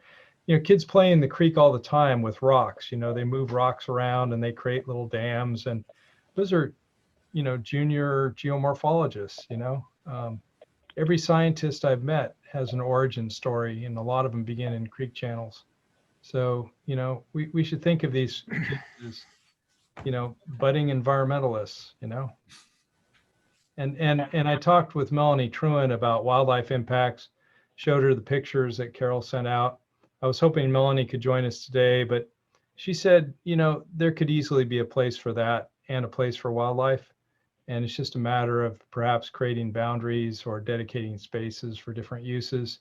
Kids play in the creek all the time with rocks. They move rocks around and they create little dams, and those are junior geomorphologists. Every scientist I've met has an origin story, and a lot of them begin in creek channels. So we should think of these kids as budding environmentalists. And I talked with Melanie Truan about wildlife impacts, showed her the pictures that Carol sent out. I was hoping Melanie could join us today, but she said there could easily be a place for that and a place for wildlife. And it's just a matter of perhaps creating boundaries or dedicating spaces for different uses.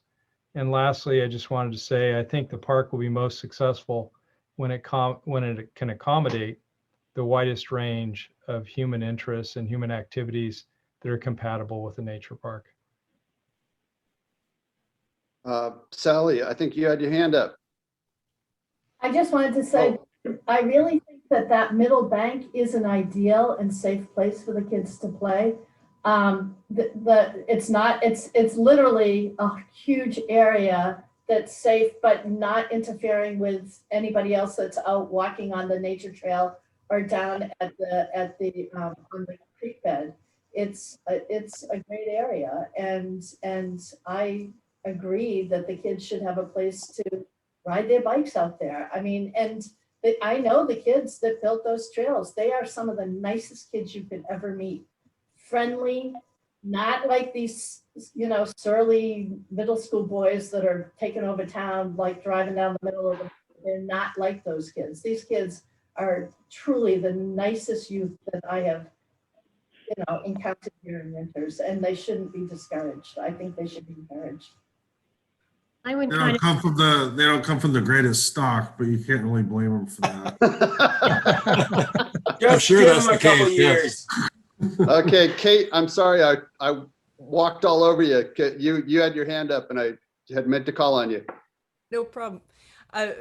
And lastly, I just wanted to say, I think the park will be most successful when it can accommodate the widest range of human interests and human activities that are compatible with a nature park. Sally, I think you had your hand up. I just wanted to say, I really think that that middle bank is an ideal and safe place for the kids to play. It's literally a huge area that's safe, but not interfering with anybody else that's out walking on the nature trail or down at the on the creek bed. It's a great area, and I agree that the kids should have a place to ride their bikes out there. I mean, and I know the kids that built those trails. They are some of the nicest kids you could ever meet. Friendly, not like these, surly middle school boys that are taking over town, like driving down the middle of the, they're not like those kids. These kids are truly the nicest youth that I have, encountered here in Winters, and they shouldn't be discouraged. I think they should be encouraged. I would They try don't to, come from the greatest stock, but you can't really blame them for that. Just sure give that's them a the couple case, yes. years. Okay, Kate, I'm sorry, I walked all over you. You had your hand up and I had meant to call on you. No problem. If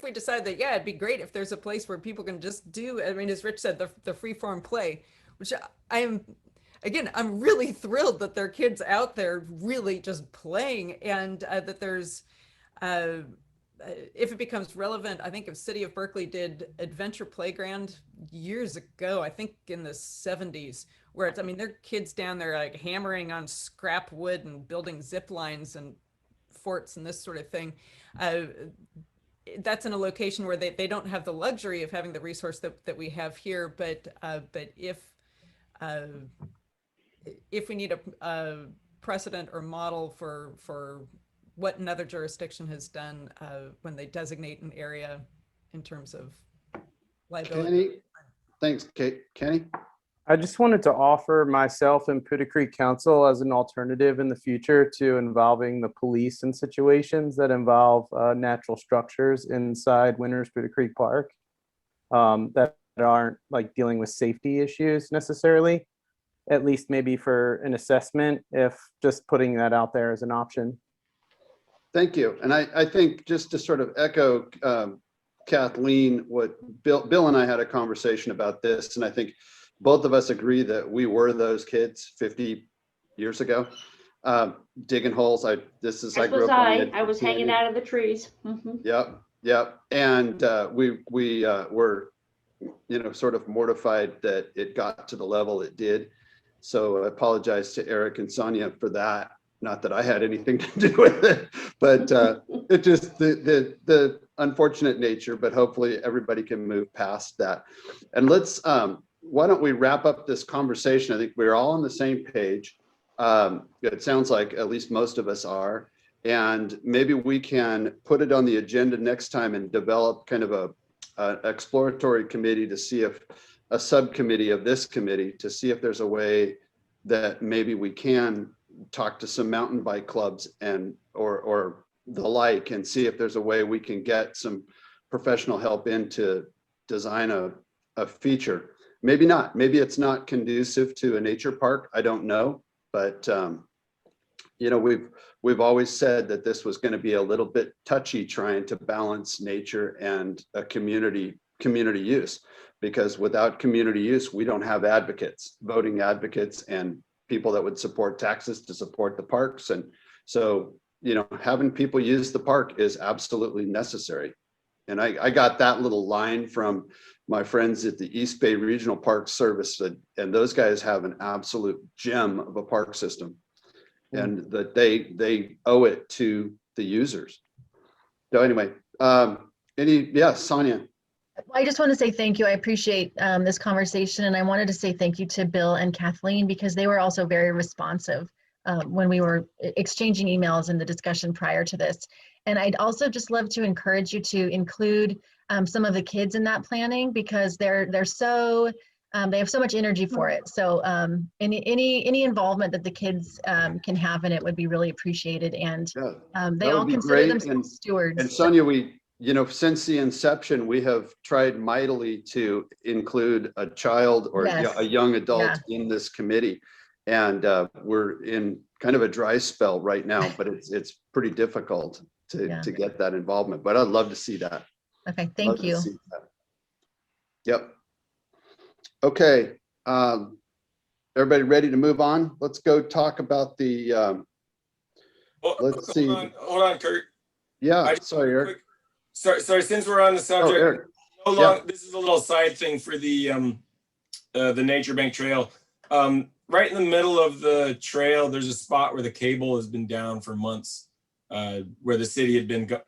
we decide that, yeah, it'd be great if there's a place where people can just do, I mean, as Rich said, the free form play, which I'm really thrilled that there are kids out there really just playing, and that there's, if it becomes relevant, I think if City of Berkeley did Adventure Playground years ago, I think in the 70s, where it's, I mean, there are kids down there like hammering on scrap wood and building zip lines and forts and this sort of thing. That's in a location where they don't have the luxury of having the resource that we have here, but if we need a precedent or model for what another jurisdiction has done when they designate an area in terms of liability. Kenny, thanks, Kate. Kenny? I just wanted to offer myself and Putah Creek Council as an alternative in the future to involving the police in situations that involve natural structures inside Winters Putah Creek Park that aren't like dealing with safety issues necessarily, at least maybe for an assessment, if just putting that out there as an option. Thank you. And I think just to sort of echo Kathleen, what Bill and I had a conversation about this, and I think both of us agree that we were those kids 50 years ago, digging holes. I grew up. I was hanging out of the trees. Mm-hmm. Yep. And we were, sort of mortified that it got to the level it did. So I apologize to Eric and Sonia for that. Not that I had anything to do with it, but it just the unfortunate nature. But hopefully everybody can move past that. And let's. Why don't we wrap up this conversation? I think we're all on the same page. It sounds like at least most of us are. And maybe we can put it on the agenda next time and develop kind of a exploratory committee to see if a subcommittee of this committee to see if there's a way that maybe we can talk to some mountain bike clubs and or the like, and see if there's a way we can get some professional help in to design a feature. Maybe not. Maybe it's not conducive to a nature park. I don't know. But, we've always said that this was going to be a little bit touchy trying to balance nature and a community use, because without community use, we don't have advocates, voting advocates, and people that would support taxes to support the parks. And so, having people use the park is absolutely necessary. And I got that little line from my friends at the East Bay Regional Park Service, and those guys have an absolute gem of a park system, and that they owe it to the users. So anyway, Sonia. I just want to say thank you. I appreciate this conversation, and I wanted to say thank you to Bill and Kathleen, because they were also very responsive when we were exchanging emails in the discussion prior to this. And I'd also just love to encourage you to include some of the kids in that planning, because they're so They have so much energy for it. So any involvement that the kids can have in it would be really appreciated. And they That all would be consider great. themselves stewards. And Sonia, since the inception, we have tried mightily to include a child or Yes. a young adult in this committee. And we're in kind of a dry spell right now, but it's pretty difficult to get that involvement. But I'd love to see that. Okay, thank you. Yep. Okay. Everybody ready to move on? Let's go talk about the, let's see. Hold on, Kurt. Yeah, sorry, Eric. Sorry, since we're on the subject, Eric. This is a little side thing for the Nature Bank Trail. Right in the middle of the trail, there's a spot where the cable has been down for months, where the city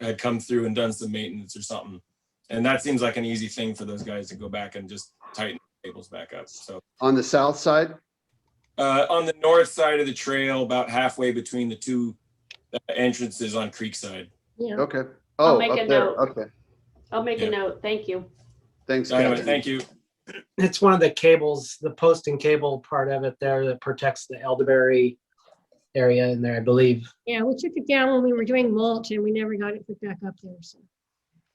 had come through and done some maintenance or something. And that seems like an easy thing for those guys to go back and just tighten the cables back up. So on the south side? On the north side of the trail, about halfway between the two entrances on Creekside. Yeah. Okay. I'll Oh, make up a there. note. Okay. I'll make a note. Thank you. Thanks, Anyway, Kathy. thank you. It's one of the cables, the post and cable part of it there that protects the elderberry area in there, I believe. Yeah, we took it down when we were doing mulch and we never got it put back up there. So.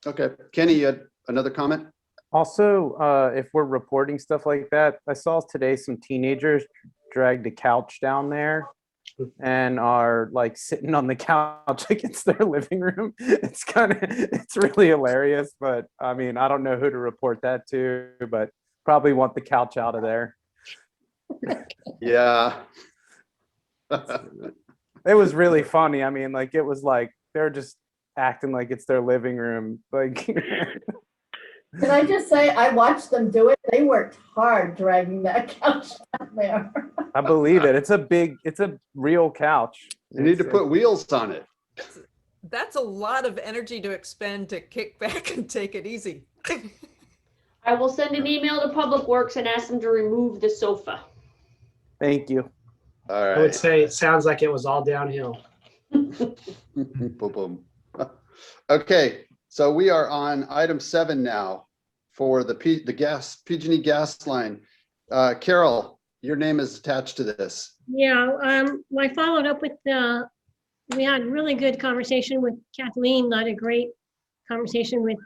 Okay. Kenny, you had another comment? Also, if we're reporting stuff like that, I saw today some teenagers dragged a couch down there and are like sitting on the couch against their living room. It's really hilarious, but I mean, I don't know who to report that to, but probably want the couch out of there. Yeah. It was really funny. I mean, like, it was like, they're just acting like it's their living room. Like, Can I just say, I watched them do it. They worked hard dragging that couch down there. I believe it. It's a real couch. You need to put wheels on it. That's a lot of energy to expend to kick back and take it easy. I will send an email to Public Works and ask them to remove the sofa. Thank you. All right. I would say it sounds like it was all downhill. Boom, boom. Okay, so we are on item 7 now for the PG&E gas line. Carol, your name is attached to this. Yeah, I followed up with we had really good conversation with Kathleen, led a great conversation with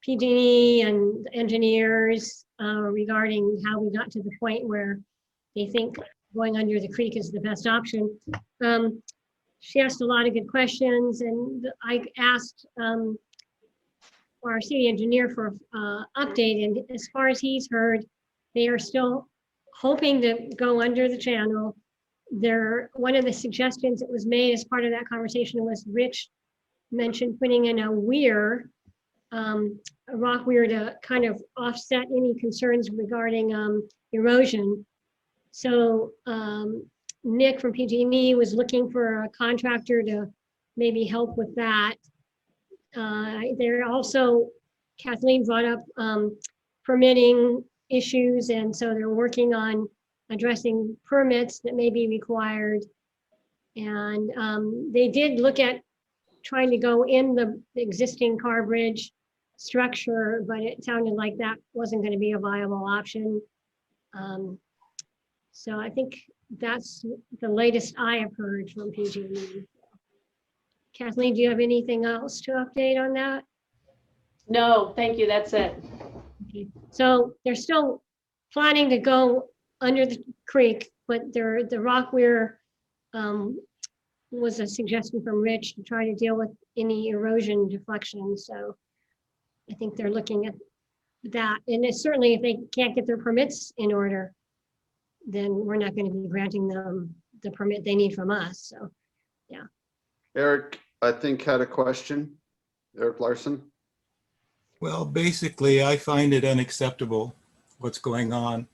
PG&E and engineers regarding how we got to the point where they think going under the creek is the best option. She asked a lot of good questions, and I asked our city engineer for update, and as far as he's heard, they are still hoping to go under the channel. One of the suggestions that was made as part of that conversation was Rich mentioned putting in a weir, a rock weir to kind of offset any concerns regarding erosion. So Nick from PG&E was looking for a contractor to maybe help with that. There also, Kathleen brought up permitting issues, and so they're working on addressing permits that may be required. And they did look at trying to go in the existing car bridge structure, but it sounded like that wasn't going to be a viable option. So I think that's the latest I have heard from PG&E. Kathleen, do you have anything else to update on that? No, thank you. That's it. Okay. So they're still planning to go under the creek, but the rock weir was a suggestion from Rich to try to deal with any erosion deflection. So I think they're looking at that. And it's certainly if they can't get their permits in order, then we're not going to be granting them the permit they need from us. So, yeah. Eric, I think had a question. Eric Larson. Well, basically, I find it unacceptable what's going on.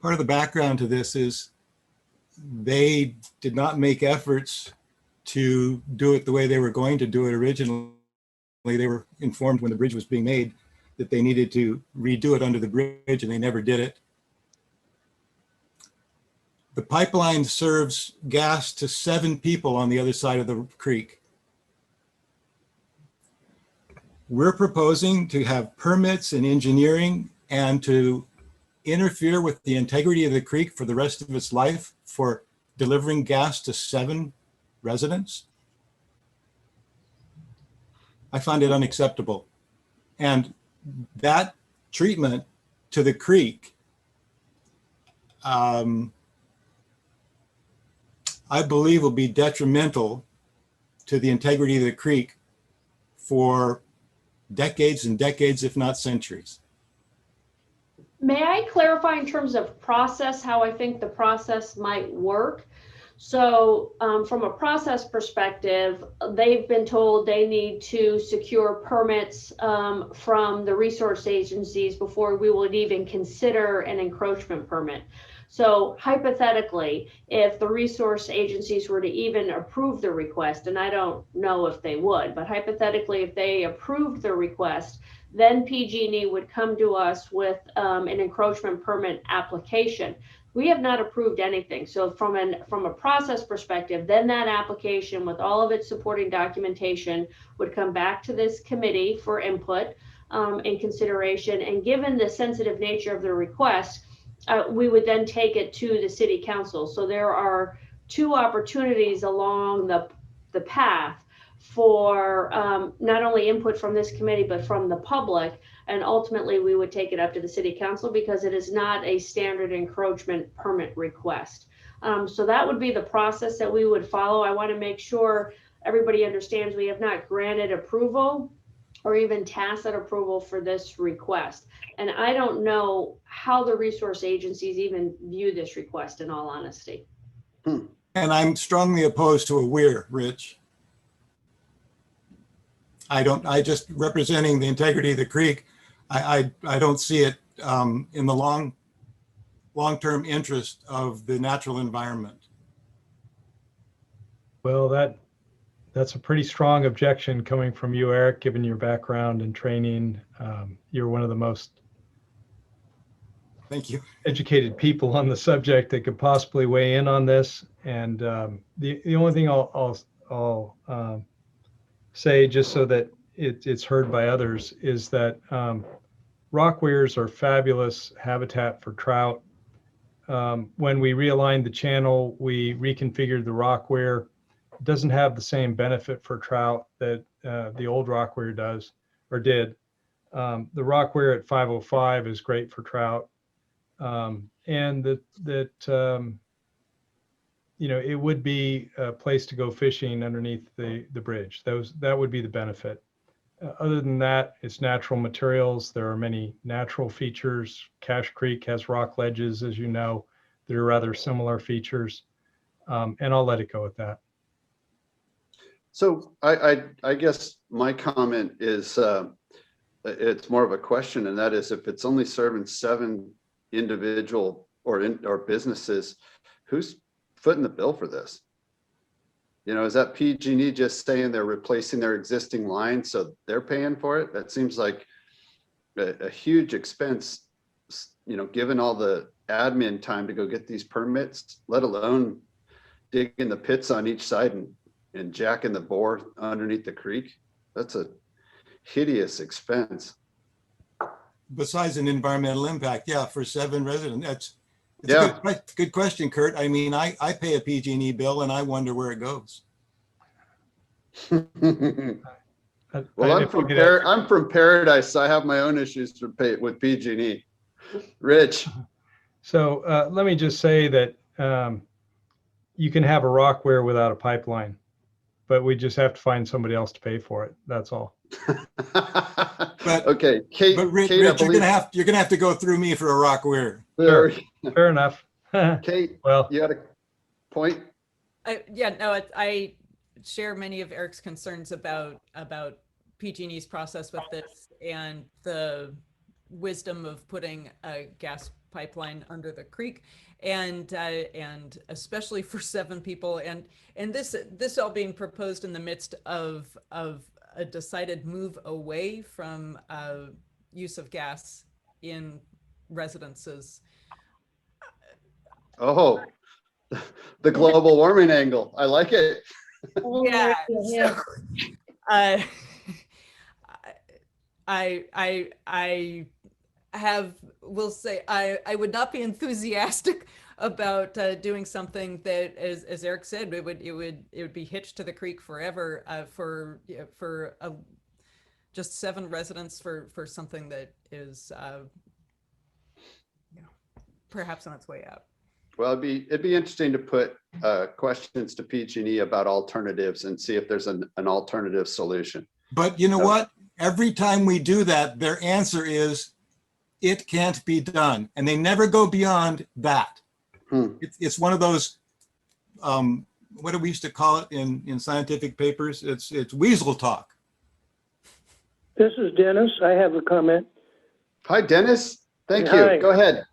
Part of the background to this is they did not make efforts to do it the way they were going to do it originally. They were informed when the bridge was being made that they needed to redo it under the bridge, and they never did it. The pipeline serves gas to 7 people on the other side of the creek. We're proposing to have permits and engineering and to interfere with the integrity of the creek for the rest of its life for delivering gas to 7 residents? I find it unacceptable. And that treatment to the creek, I believe, will be detrimental to the integrity of the creek for decades and decades, if not centuries. May I clarify in terms of process, how I think the process might work? So from a process perspective, they've been told they need to secure permits from the resource agencies before we would even consider an encroachment permit. So hypothetically, if the resource agencies were to even approve the request, and I don't know if they would, but hypothetically, if they approved the request, then PG&E would come to us with an encroachment permit application. We have not approved anything. So from a process perspective, then that application with all of its supporting documentation would come back to this committee for input and consideration. And given the sensitive nature of the request, we would then take it to the city council. So there are 2 opportunities along the path for not only input from this committee, but from the public. And ultimately, we would take it up to the city council because it is not a standard encroachment permit request. So that would be the process that we would follow. I want to make sure everybody understands we have not granted approval or even tacit approval for this request. And I don't know how the resource agencies even view this request, in all honesty. And I'm strongly opposed to a weir, Rich. I just representing the integrity of the creek, I don't see it in the long-term interest of the natural environment. Well, that's a pretty strong objection coming from you, Eric, given your background and training. You're one of the most Thank you. educated people on the subject that could possibly weigh in on this. And the only thing I'll say, just so that it's heard by others, is that rock weirs are fabulous habitat for trout. When we realigned the channel, we reconfigured the rock weir. It doesn't have the same benefit for trout that the old rock weir does or did. The rock weir at 505 is great for trout. And it would be a place to go fishing underneath the bridge. That would be the benefit. Other than that, it's natural materials. There are many natural features. Cache Creek has rock ledges, as you know, that are rather similar features. And I'll let it go at that. So I guess my comment is it's more of a question, and that is, if it's only serving 7 individual or businesses, who's footing the bill for this? Is that PG&E just saying they're replacing their existing line, so they're paying for it? That seems like a huge expense, given all the admin time to go get these permits, let alone digging the pits on each side and jacking the bore underneath the creek. That's a hideous expense. Besides an environmental impact, yeah, for 7 residents, Yeah. a good question, Kurt. I mean, I pay a PG&E bill and I wonder where it goes. Well, I'm from Paradise, so I have my own issues with PG&E. Rich. So let me just say that you can have a rock weir without a pipeline, but we just have to find somebody else to pay for it. That's all. But okay, Kate. But Rich, Kate, you're gonna have to go through me for a rock weir. Sure. Fair enough. Kate, well, you had a point? I share many of Eric's concerns about PG&E's process with this and the wisdom of putting a gas pipeline under the creek, and especially for 7 people, and this all being proposed in the midst of a decided move away from use of gas in residences. Oh, the global warming angle. I like it. Yeah. Yeah. So, will say, I would not be enthusiastic about doing something that, as Eric said, it would be hitched to the creek forever for just 7 residents for something that is perhaps on its way out. Well, it'd be interesting to put questions to PG&E about alternatives and see if there's an alternative solution. But you know what? Every time we do that, their answer is, it can't be done. And they never go beyond that. It's one of those, what do we used to call it in scientific papers? It's weasel talk. This is Dennis. I have a comment. Hi, Dennis. Thank Hi. you. Go ahead.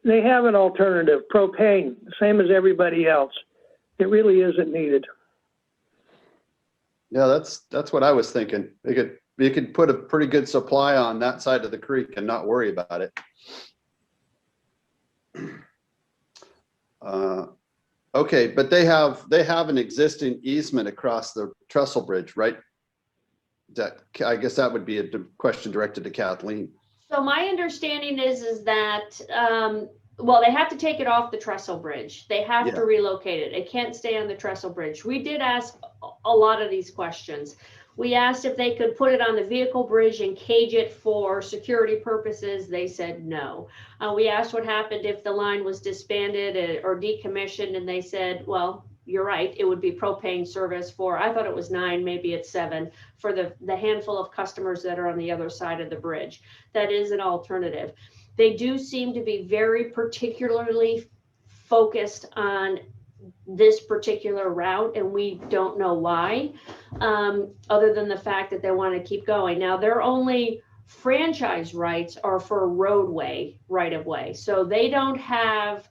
They have an alternative, propane, same as everybody else. It really isn't needed. Yeah, that's what I was thinking. You could put a pretty good supply on that side of the creek and not worry about it. Okay, but they have an existing easement across the trestle bridge, right? I guess that would be a question directed to Kathleen. So my understanding is that, well, they have to take it off the trestle bridge. They have to relocate it. It can't stay on the trestle bridge. We did ask a lot of these questions. We asked if they could put it on the vehicle bridge and cage it for security purposes. They said no. We asked what happened if the line was disbanded or decommissioned, and they said, well, you're right, it would be propane service for, I thought it was 9, maybe it's 7, for the handful of customers that are on the other side of the bridge. That is an alternative. They do seem to be very particularly focused on this particular route, and we don't know why, other than the fact that they want to keep going. Now, their only franchise rights are for roadway right of way. So they don't have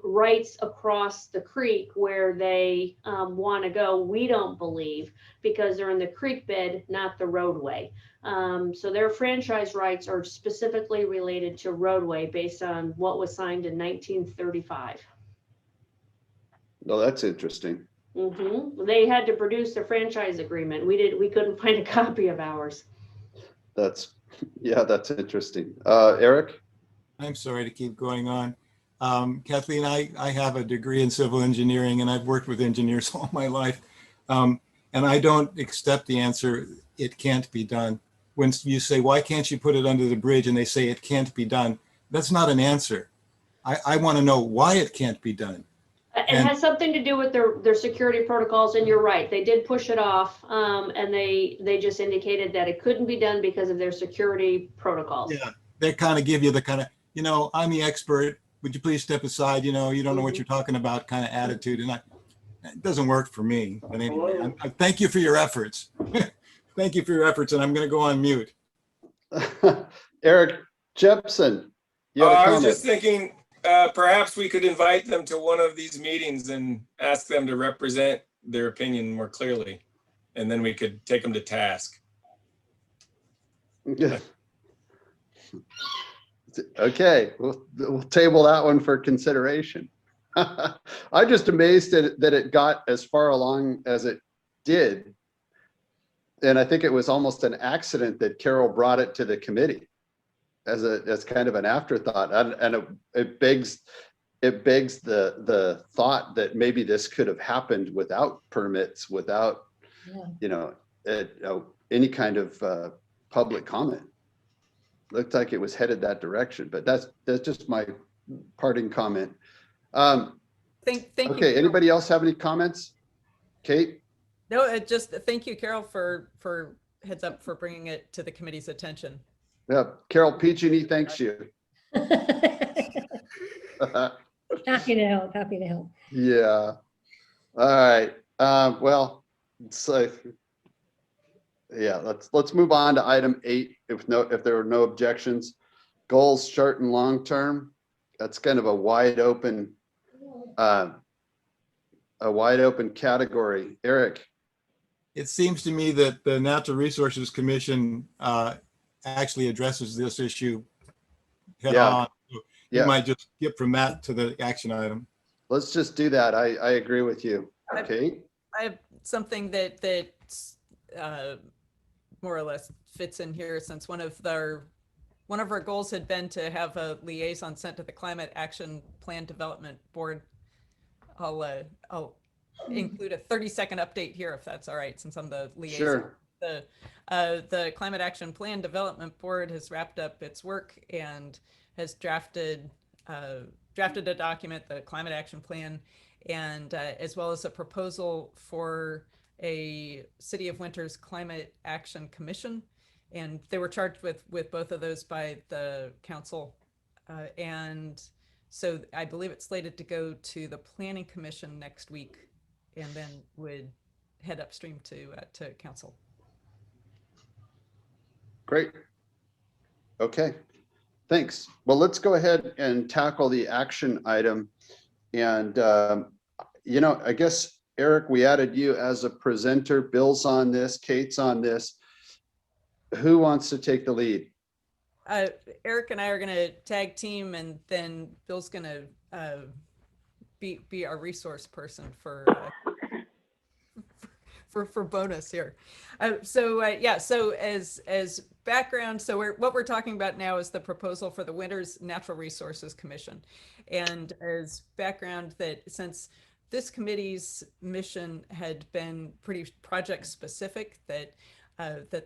rights across the creek where they want to go, we don't believe, because they're in the creek bed, not the roadway. So their franchise rights are specifically related to roadway based on what was signed in 1935. No, that's interesting. They had to produce the franchise agreement. We couldn't find a copy of ours. That's interesting. Eric? I'm sorry to keep going on. Kathleen, I have a degree in civil engineering and I've worked with engineers all my life. And I don't accept the answer, it can't be done. When you say, why can't you put it under the bridge? And they say it can't be done. That's not an answer. I want to know why it can't be done. It has something to do with their security protocols, and you're right, they did push it off, and they just indicated that it couldn't be done because of their security protocols. Yeah, they kind of give you the kind of, I'm the expert, would you please step aside, you don't know what you're talking about kind of attitude, and it doesn't work for me. But anyway, I thank you for your efforts. Thank you for your efforts, and I'm going to go on mute. Eric Jepson. I was just thinking, perhaps we could invite them to one of these meetings and ask them to represent their opinion more clearly, and then we could take them to task. Okay, we'll table that one for consideration. I'm just amazed that it got as far along as it did. And I think it was almost an accident that Carol brought it to the committee as kind of an afterthought. And it begs the thought that maybe this could have happened without permits, without, any kind of public comment. Looked like it was headed that direction, but that's just my parting comment. Thank you. Okay, anybody else have any comments? Kate? No, just thank you, Carol, for heads up for bringing it to the committee's attention. Yeah, Carol PG&E thanks you. Happy to help, happy to help. Yeah. All right. Well, so yeah, let's move on to item 8. If there are no objections, goals short and long term. That's kind of a wide open category. Eric. It seems to me that the Natural Resources Commission actually addresses this issue head on. So you might just skip from that to the action item. Let's just do that. I agree with you. Okay. I have something that more or less fits in here, since one of our one of our goals had been to have a liaison sent to the Climate Action Plan Development Board. I'll include a 30-second update here if that's all right, since I'm the liaison. Sure. The Climate Action Plan Development Board has wrapped up its work and has drafted a document, the Climate Action Plan, and as well as a proposal for a City of Winters Climate Action Commission. And they were charged with both of those by the council. And so I believe it's slated to go to the Planning Commission next week and then would head upstream to council. Great. Okay, thanks. Well, let's go ahead and tackle the action item. And, you know, I guess, Eric, we added you as a presenter. Bill's on this, Kate's on this. Who wants to take the lead? Eric and I are going to tag team, and then Bill's going to be our resource person for bonus here. So as background, so what we're talking about now is the proposal for the Winters Natural Resources Commission. And as background, that since this committee's mission had been pretty project specific, that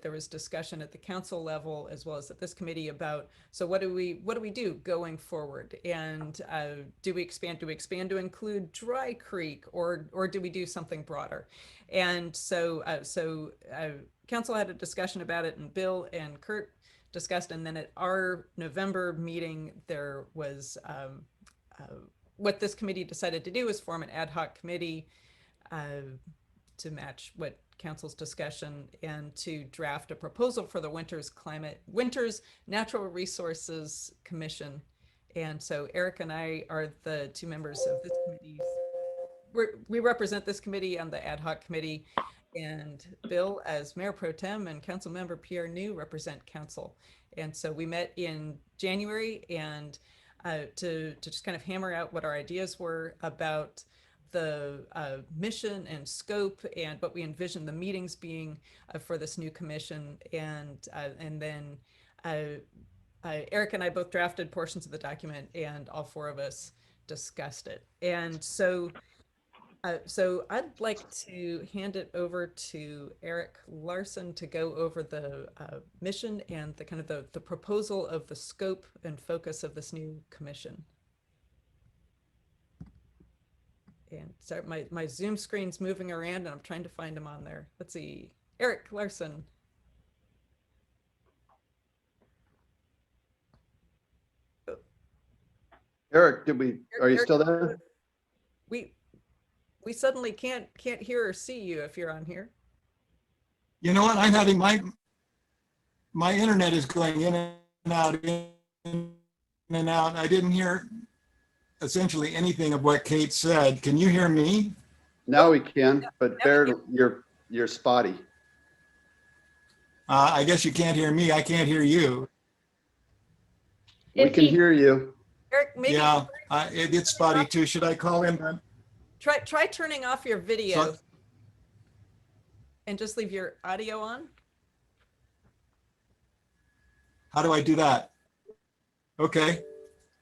there was discussion at the council level as well as at this committee about, so what do we do going forward, and do we expand to include Dry Creek, or do we do something broader? And so council had a discussion about it, and Bill and Kurt discussed, and then at our November meeting there was what this committee decided to do is form an ad hoc committee to match what council's discussion, and to draft a proposal for the Winters Natural Resources Commission. And so Eric and I are the two members of this committee. We represent this committee on the ad hoc committee, and Bill, as Mayor Pro Tem, and Council Member Pierre New represent council. And so we met in January and to just kind of hammer out what our ideas were about the mission and scope and what we envision the meetings being for this new commission. And then Eric and I both drafted portions of the document, and all four of us discussed it. And so I'd like to hand it over to Eric Larson to go over the mission and the kind of the proposal of the scope and focus of this new commission. And so my Zoom screen's moving around, and I'm trying to find him on there. Let's see, Eric Larson. Eric, are you still there? We suddenly can't hear or see you if you're on here. You know what? I'm having my internet is going in and out, in and out. I didn't hear essentially anything of what Kate said. Can you hear me? Now we can, but Bear, you're spotty. I guess you can't hear me. I can't hear you. We can hear you. Eric, maybe yeah, it's spotty too. Should I call in then? Try turning off your video and just leave your audio on. How do I do that? Okay.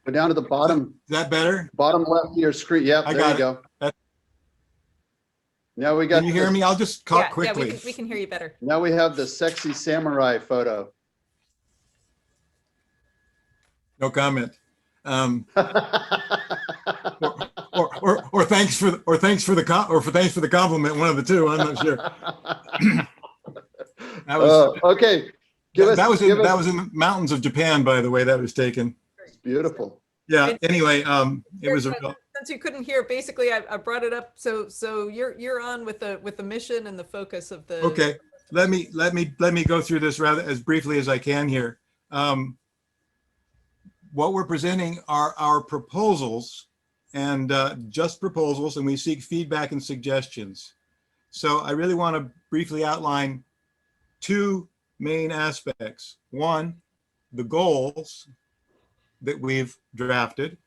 Go down to the bottom. Is that better? Bottom left of your screen. Yep, there you go. Now we got. Can you hear me? I'll just talk quickly. Yeah, we can hear you better. Now we have the sexy samurai photo. No comment. Or thanks for the compliment. One of the two. I'm not sure. That was okay. That was in the mountains of Japan, by the way. That was taken. It's beautiful. Yeah. Anyway, it was a real. Since you couldn't hear, basically, I brought it up. So you're on with the mission and the focus of the. Okay. Let me go through this rather as briefly as I can here. What we're presenting are our proposals, and just proposals, and we seek feedback and suggestions. So I really want to briefly outline two main aspects. One, the goals that we've drafted,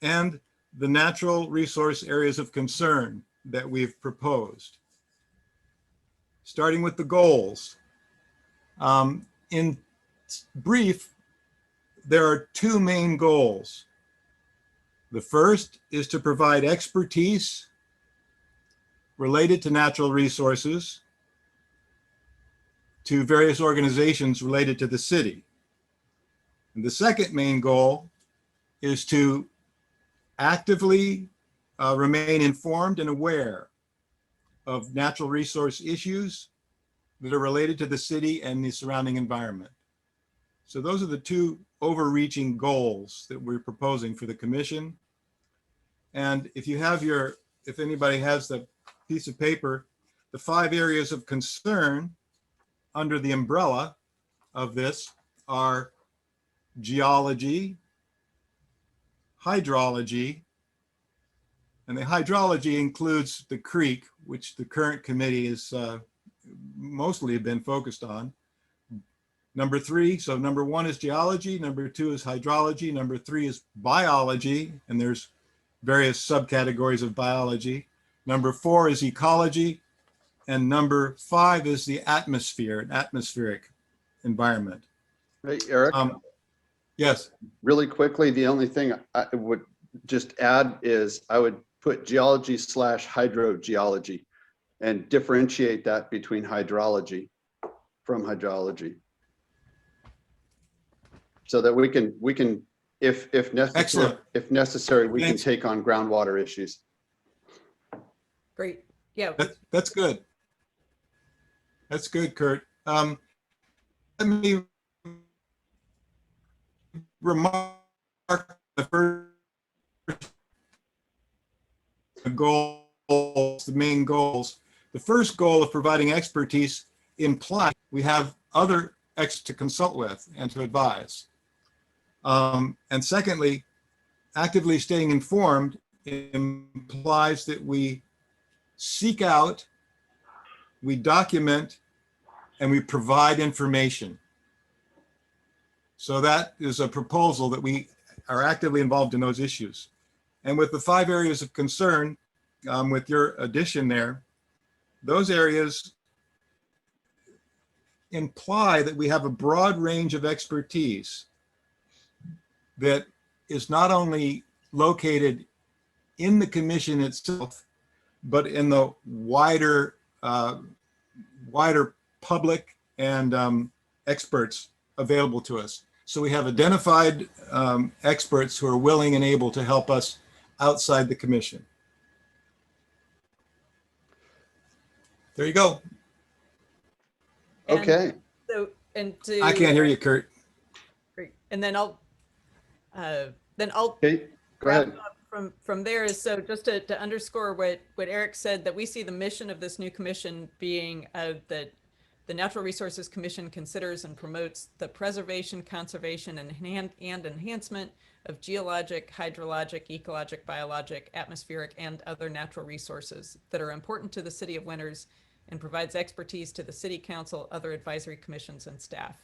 and the natural resource areas of concern that we've proposed. Starting with the goals. In brief, there are two main goals. The first is to provide expertise related to natural resources to various organizations related to the city. And the second main goal is to actively remain informed and aware of natural resource issues that are related to the city and the surrounding environment. So those are the two overreaching goals that we're proposing for the commission. And if anybody has the piece of paper, the 5 areas of concern under the umbrella of this are geology, hydrology, and the hydrology includes the creek, which the current committee has mostly been focused on. Number 3, so number 1 is geology, number 2 is hydrology, number 3 is biology, and there's various subcategories of biology. Number 4 is ecology, and number 5 is the atmosphere, an atmospheric environment. Hey, Eric. Yes. Really quickly, the only thing I would just add is I would put geology / hydrogeology and differentiate that between hydrology from hydrology. So that we can, if necessary, we can take on groundwater issues. Great. Yeah. That's good. That's good, Kurt. Let me remark the first goals, the main goals. The first goal of providing expertise implies we have other experts to consult with and to advise. And secondly, actively staying informed implies that we seek out, we document, and we provide information. So that is a proposal that we are actively involved in those issues. And with the 5 areas of concern, with your addition there, those areas imply that we have a broad range of expertise that is not only located in the commission itself, but in the wider public and experts available to us. So we have identified experts who are willing and able to help us outside the commission. There you go. Okay. So, I can't hear you, Kurt. Great. And then I'll okay, go ahead. From there is, so just to underscore what Eric said, that we see the mission of this new commission being that the Natural Resources Commission considers and promotes the preservation, conservation, and enhancement of geologic, hydrologic, ecologic, biologic, atmospheric, and other natural resources that are important to the City of Winters, and provides expertise to the City Council, other advisory commissions, and staff.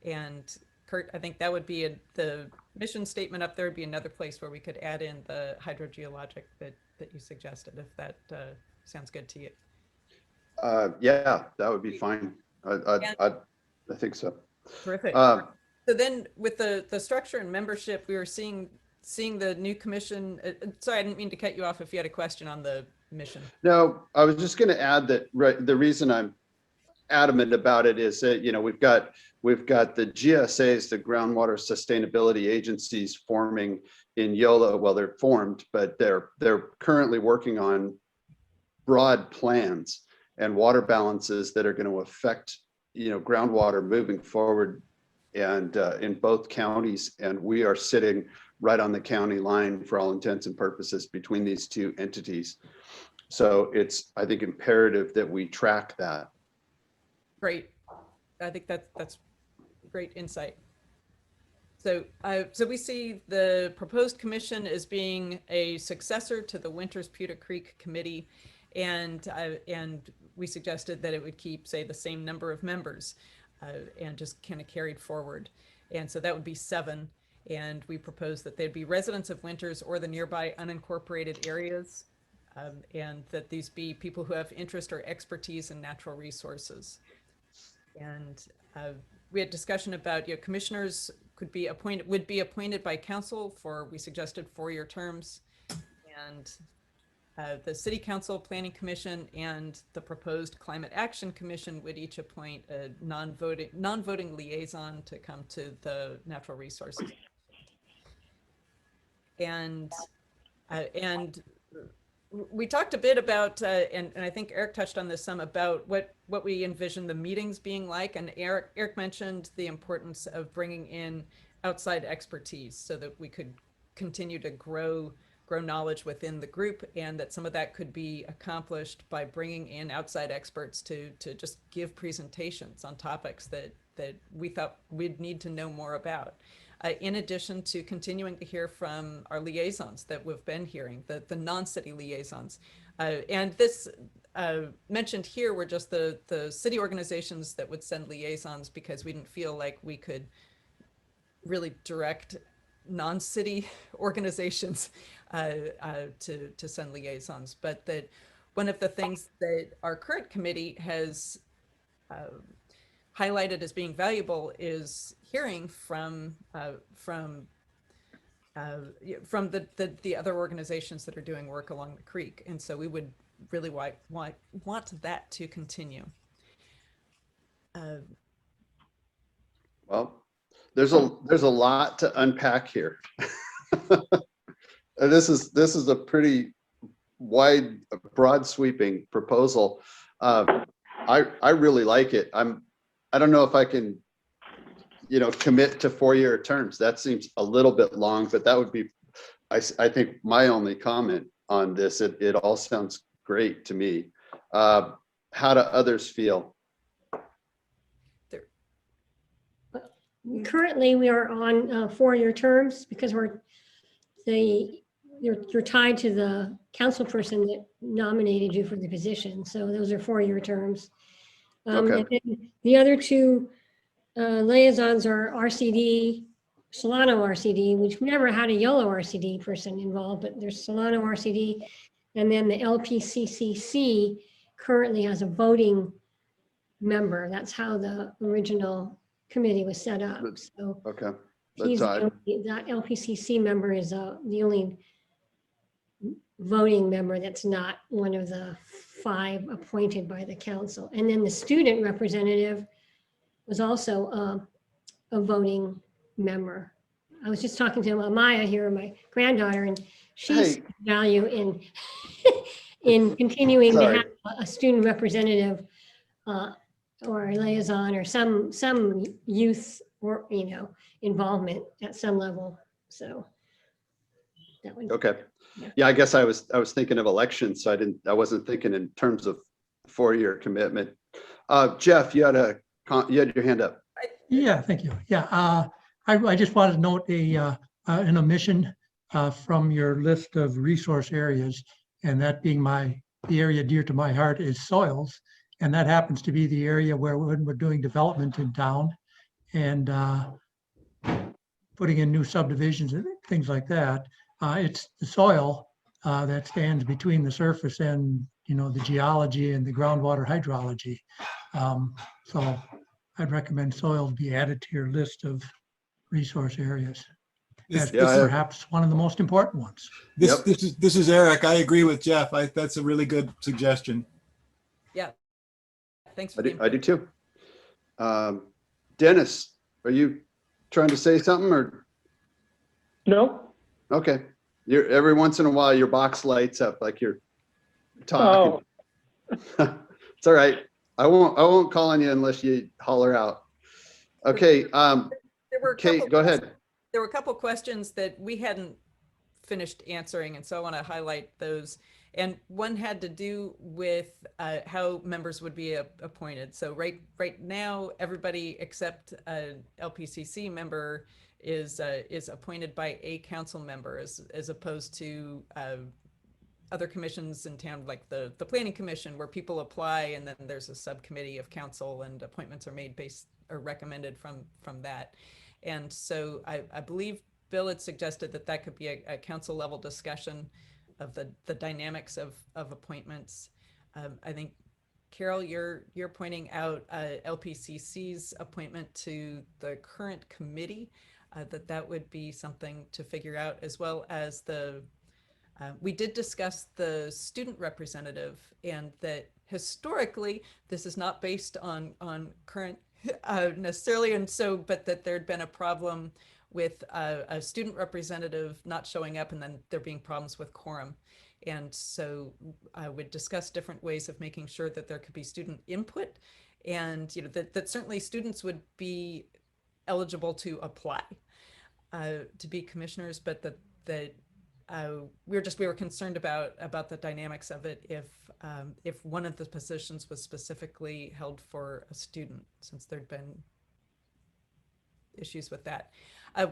And Kurt, I think that would be the mission statement up there would be another place where we could add in the hydrogeologic that you suggested, if that sounds good to you. Yeah, that would be fine. I think so. Terrific. So then with the structure and membership, we were seeing the new commission. Sorry, I didn't mean to cut you off if you had a question on the mission. No, I was just going to add that the reason I'm adamant about it is that, you know, we've got the GSAs, the groundwater sustainability agencies, forming in Yolo. Well, they're formed, but they're currently working on broad plans and water balances that are going to affect, you know, groundwater moving forward, and in both counties. And we are sitting right on the county line for all intents and purposes between these two entities. So it's, I think, imperative that we track that. Great. I think that's great insight. So we see the proposed commission as being a successor to the Winters Putah Creek Committee, and we suggested that it would keep, say, the same number of members, and just kind of carried forward. And so that would be 7. And we proposed that they'd be residents of Winters or the nearby unincorporated areas, and that these be people who have interest or expertise in natural resources. And we had discussion about, you know, commissioners could be appointed, would be appointed by council for, we suggested 4-year terms. And the City Council, Planning Commission, and the proposed Climate Action Commission would each appoint a non-voting liaison to come to the Natural Resources. And we talked a bit about, and I think Eric touched on this some, about what we envision the meetings being like. And Eric mentioned the importance of bringing in outside expertise so that we could continue to grow knowledge within the group, and that some of that could be accomplished by bringing in outside experts to just give presentations on topics that we thought we'd need to know more about. In addition to continuing to hear from our liaisons that we've been hearing, the non-city liaisons. And this mentioned here were just the city organizations that would send liaisons, because we didn't feel like we could really direct non-city organizations to send liaisons. But that one of the things that our current committee has highlighted as being valuable is hearing from the other organizations that are doing work along the creek. And so we would really want that to continue. Well, there's a lot to unpack here. This is a pretty wide, broad sweeping proposal. I really like it. I don't know if I can, commit to 4-year terms. That seems a little bit long, but that would be, I think, my only comment on this. It all sounds great to me. How do others feel? Currently, we are on 4-year terms because you're tied to the council person that nominated you for the position. So those are 4-year terms. Okay. And then the other two liaisons are RCD, Solano RCD, which we never had a Yolo RCD person involved, but there's Solano RCD. And then the LPCCC currently has a voting member. That's how the original committee was set up. So okay. That LPCC member is the only voting member that's not one of the 5 appointed by the council. And then the student representative was also a voting member. I was just talking to Amaya here, my granddaughter, and she sees value in in continuing to have a student representative or a liaison or some youth or involvement at some level. So that would, okay. Yeah, I guess I was thinking of elections, so I wasn't thinking in terms of 4-year commitment. Jeff, you had your hand up. Yeah, thank you. Yeah, I just wanted to note an omission from your list of resource areas, and that being the area dear to my heart is soils, and that happens to be the area where when we're doing development in town and putting in new subdivisions and things like that, it's the soil that stands between the surface and the geology and the groundwater hydrology. So I'd recommend soil be added to your list of resource areas. That's perhaps one of the most important ones. This is Eric. I agree with Jeff. That's a really good suggestion. Yeah. Thanks. I do too. Dennis, are you trying to say something or? No. Okay. Every once in a while your box lights up like you're talking. Oh. It's all right. I won't call on you unless you holler out. Okay. Kate, go ahead. There were a couple questions that we hadn't finished answering, and so I want to highlight those. And one had to do with how members would be appointed. So right now, everybody except an LPCC member is appointed by a council member, as opposed to other commissions in town, like the Planning Commission, where people apply and then there's a subcommittee of council and appointments are made based or recommended from that. And so I believe Bill had suggested that could be a council level discussion of the dynamics of appointments. I think, Carol, you're pointing out LPCC's appointment to the current committee. that would be something to figure out, as well as we did discuss the student representative, and that historically, this is not based on current necessarily, and so, but that there'd been a problem with a student representative not showing up, and then there being problems with quorum. And so I would discuss different ways of making sure that there could be student input, and that certainly students would be eligible to apply to be commissioners, but that we were concerned about the dynamics of it if one of the positions was specifically held for a student, since there'd been issues with that.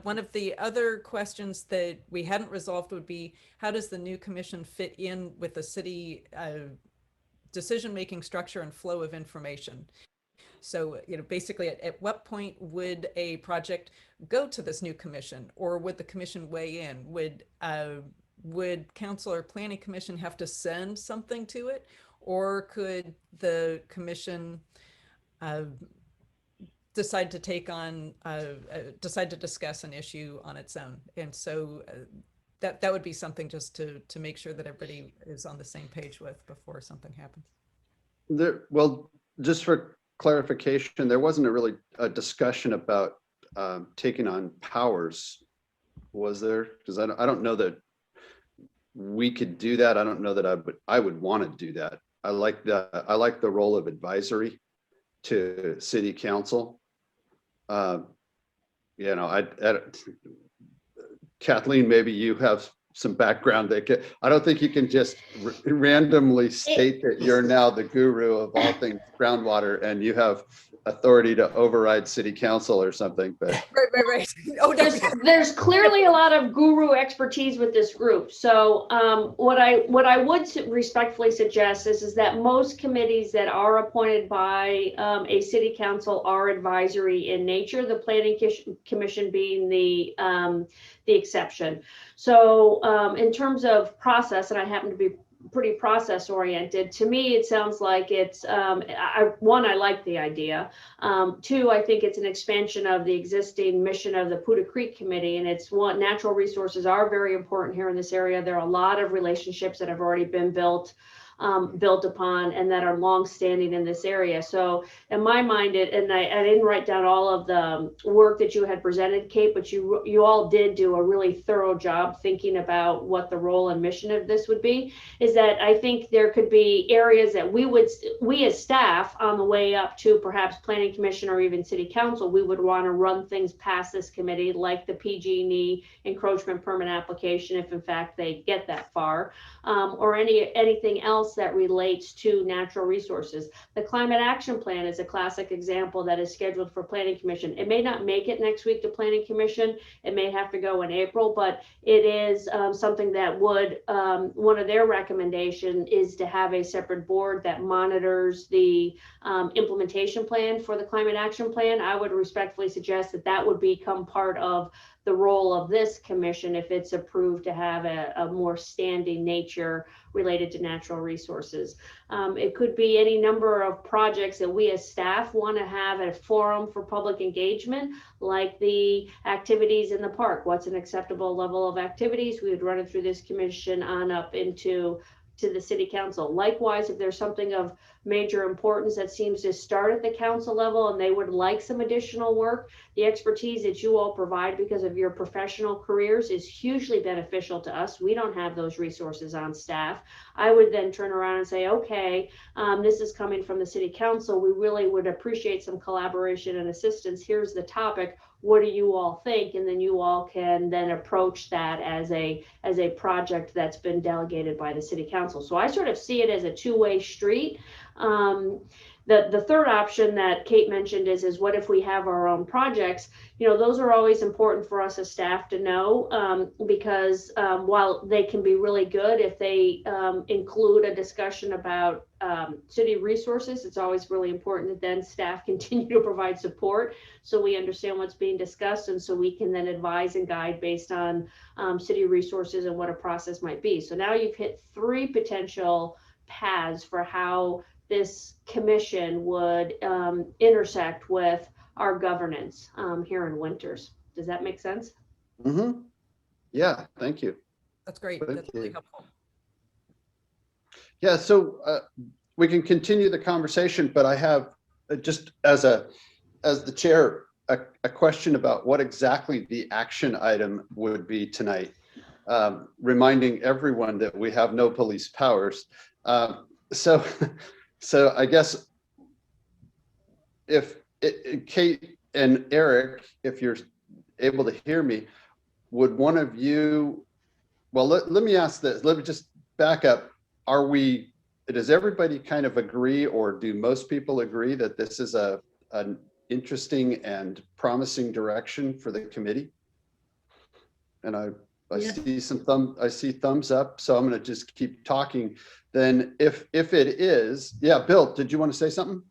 One of the other questions that we hadn't resolved would be, how does the new commission fit in with the city decision-making structure and flow of information? So, basically, at what point would a project go to this new commission, or would the commission weigh in? Would council or planning commission have to send something to it, or could the commission decide to decide to discuss an issue on its own? And so that would be something just to make sure that everybody is on the same page with before something happens. Well, just for clarification, there wasn't really a discussion about taking on powers, was there? Because I don't know that we could do that. I don't know that I would want to do that. I like the role of advisory to city council. Kathleen, maybe you have some background that I don't think you can just randomly state that you're now the guru of all things groundwater and you have authority to override city council or something, but right. Oh, there's clearly a lot of guru expertise with this group. So what I would respectfully suggest is that most committees that are appointed by a city council are advisory in nature, the planning commission being the exception. So in terms of process, and I happen to be pretty process oriented, to me it sounds like it's I like the idea. Two, I think it's an expansion of the existing mission of the Putah Creek Committee, and it's one, natural resources are very important here in this area. There are a lot of relationships that have already been built upon and that are long-standing in this area. So in my mind, I didn't write down all of the work that you had presented, Kate, but you all did do a really thorough job thinking about what the role and mission of this would be. Is that I think there could be areas that we as staff on the way up to perhaps planning commission or even city council, we would want to run things past this committee, like the PG&E encroachment permit application, if in fact they get that far, or anything else that relates to natural resources. The climate action plan is a classic example that is scheduled for planning commission. It may not make it next week to planning commission. It may have to go in April, but it is something that would, one of their recommendation is to have a separate board that monitors the implementation plan for the climate action plan. I would respectfully suggest that would become part of the role of this commission if it's approved to have a more standing nature related to natural resources. It could be any number of projects that we as staff want to have a forum for public engagement, like the activities in the park. What's an acceptable level of activities? We would run it through this commission on up to the city council. Likewise, if there's something of major importance that seems to start at the council level and they would like some additional work, the expertise that you all provide because of your professional careers is hugely beneficial to us. We don't have those resources on staff. I would then turn around and say, okay, this is coming from the city council. We really would appreciate some collaboration and assistance. Here's the topic. What do you all think? And then you all can then approach that as a project that's been delegated by the city council. So I sort of see it as a two-way street. The third option that Kate mentioned is what if we have our own projects? Those are always important for us as staff to know, because while they can be really good if they include a discussion about city resources, it's always really important that then staff continue to provide support so we understand what's being discussed, and so we can then advise and guide based on city resources and what a process might be. So now you've hit three potential paths for how this commission would intersect with our governance here in Winters. Does that make sense? Mm-hmm. Yeah, thank you. That's great. Thank That's really you. helpful. Yeah, so we can continue the conversation, but I have just as the chair, a question about what exactly the action item would be tonight. Reminding everyone that we have no police powers. So I guess if Kate and Eric, if you're able to hear me, would one of you, well, let me ask this, let me just back up. Does everybody kind of agree, or do most people agree that this is an interesting and promising direction for the committee? And I see thumbs up, so I'm going to just keep talking. Then if it is, yeah, Bill, did you want to say something?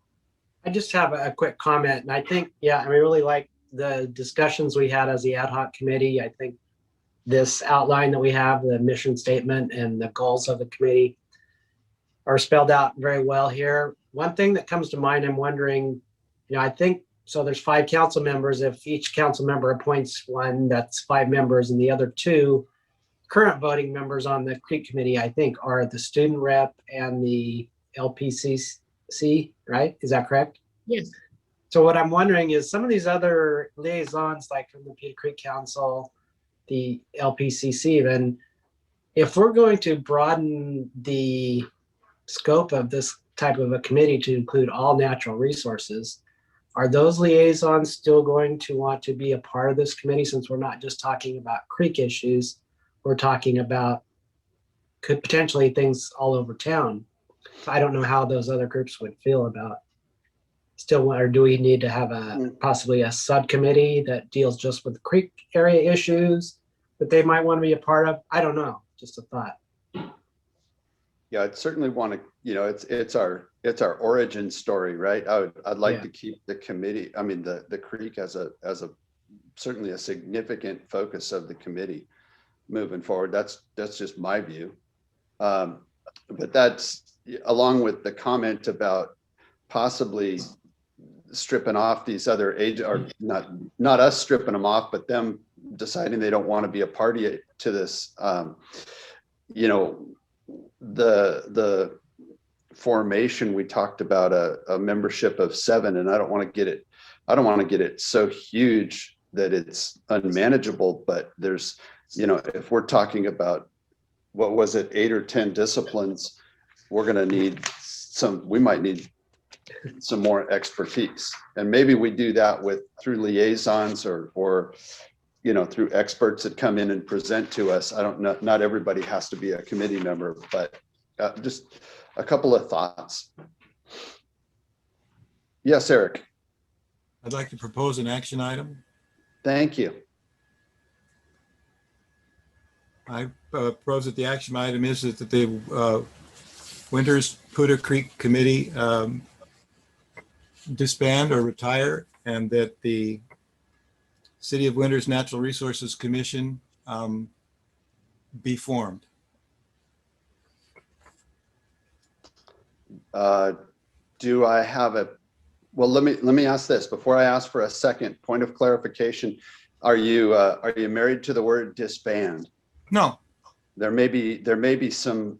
I just have a quick comment, and I think, yeah, I really like the discussions we had as the ad hoc committee. I think this outline that we have, the mission statement and the goals of the committee, are spelled out very well here. One thing that comes to mind, I'm wondering, I think, so there's 5 council members. If each council member appoints one, that's 5 members, and the other 2 current voting members on the Creek Committee, I think, are the student rep and the LPCC, right? Is that correct? Yes. So what I'm wondering is some of these other liaisons, like from the Putah Creek Council, the LPCC even, if we're going to broaden the scope of this type of a committee to include all natural resources, are those liaisons still going to want to be a part of this committee, since we're not just talking about creek issues, we're talking about could potentially things all over town? I don't know how those other groups would feel about still, or do we need to have possibly a subcommittee that deals just with the creek area issues that they might want to be a part of? I don't know, just a thought. Yeah, I'd certainly want to, it's our origin story, right? I'd like to keep the committee, I mean, the creek as a certainly a significant focus of the committee moving forward. That's just my view. But that's along with the comment about possibly stripping off these other or not us stripping them off, but them deciding they don't want to be a party to this. The formation, we talked about a membership of 7, and I don't want to get it so huge that it's unmanageable, but there's, if we're talking about, what was it, 8 or 10 disciplines, we're going to need we might need some more expertise, and maybe we do that through liaisons or through experts that come in and present to us. I don't know, not everybody has to be a committee member, but just a couple of thoughts. Yes, Eric. I'd like to propose an action item. Thank you. I propose that the action item is that the Winters Putah Creek Committee disband or retire, and that the City of Winters Natural Resources Commission be formed. Do I have well, let me ask this before I ask for a second point of clarification. Are you married to the word disband? No. There may be some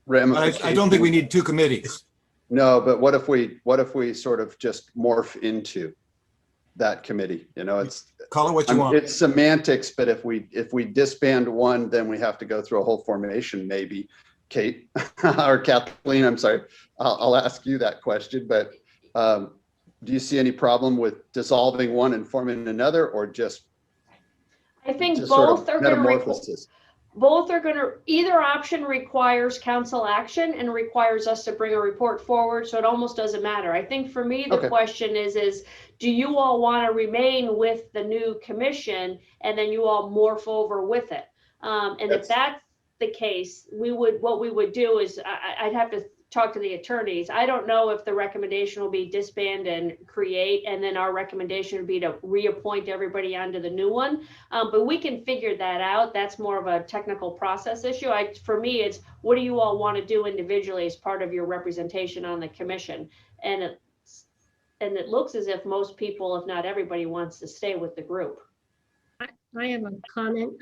ramifications. I don't think we need 2 committees. No, but what if we sort of just morph into that committee? It's call it what you want. It's semantics, but if we disband one, then we have to go through a whole formation, maybe. Kate or Kathleen, I'm sorry, I'll ask you that question, but do you see any problem with dissolving one and forming another, or just I think both both are metamorphosis? Either option requires council action and requires us to bring a report forward, so it almost doesn't matter. I think for me, the question is do you all want to remain with the new commission and then you all morph over with it? And if that's the case, what we would do is I'd have to talk to the attorneys. I don't know if the recommendation will be disband and create, and then our recommendation would be to reappoint everybody onto the new one. But we can figure that out. That's more of a technical process issue. For me, it's what do you all want to do individually as part of your representation on the commission? And and it looks as if most people, if not everybody, wants to stay with the group. I have a comment.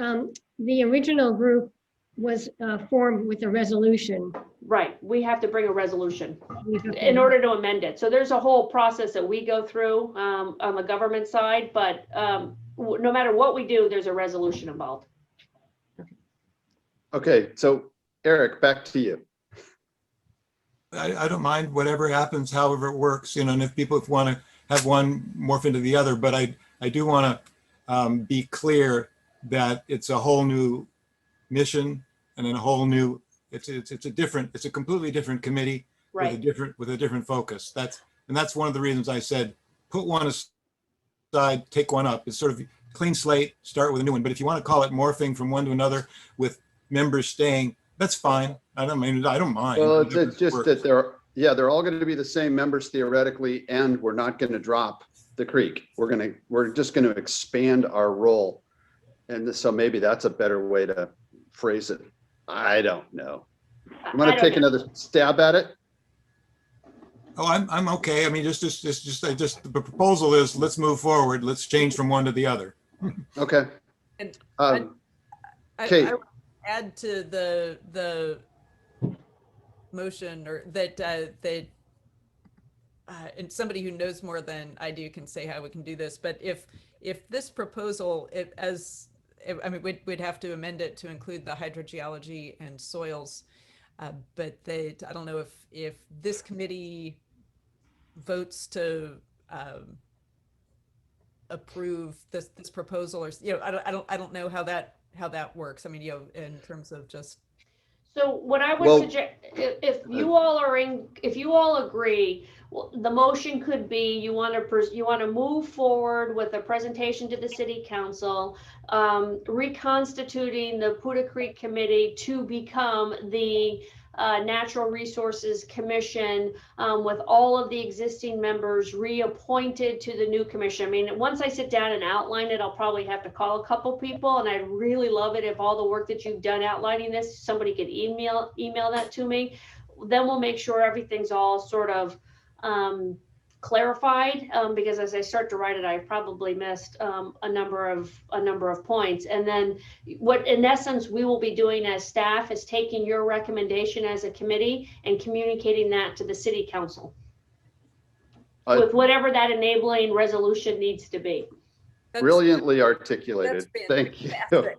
The original group was formed with a resolution. Right, we have to bring a resolution in order to amend it. So there's a whole process that we go through on the government side, but no matter what we do, there's a resolution involved. Okay, so Eric, back to you. I don't mind whatever happens, however it works, you know, and if people want to have one morph into the other, but I do want to be clear that it's a whole new mission and then a whole new, it's a completely different committee Right. with a different focus. That's one of the reasons I said, put one aside, take one up. It's sort of clean slate, start with a new one. But if you want to call it morphing from one to another with members staying, that's fine. I don't mind. Well, it's just that they're all going to be the same members theoretically, and we're not going to drop the creek. We're just going to expand our role. And so maybe that's a better way to phrase it. I don't know. You want to take another stab at it? Oh, I'm okay. I mean, the proposal is let's move forward. Let's change from one to the other. Okay. And Kate. I would add to the motion, or that and somebody who knows more than I do can say how we can do this. But if this proposal, I mean, we'd have to amend it to include the hydrogeology and soils. But I don't know if this committee votes to approve this proposal, or I don't know how that works. I mean, in terms of just. So what I would suggest, if you all agree, the motion could be you want to move forward with a presentation to the city council, reconstituting the Putah Creek Committee to become the Natural Resources Commission, with all of the existing members reappointed to the new commission. I mean, once I sit down and outline it, I'll probably have to call a couple people, and I'd really love it if all the work that you've done outlining this, somebody could email that to me. Then we'll make sure everything's all sort of clarified, because as I start to write it, I've probably missed a number of points. And then what in essence we will be doing as staff is taking your recommendation as a committee and communicating that to the city council with whatever that enabling resolution needs to be. Brilliantly articulated. Thank you. Exactly.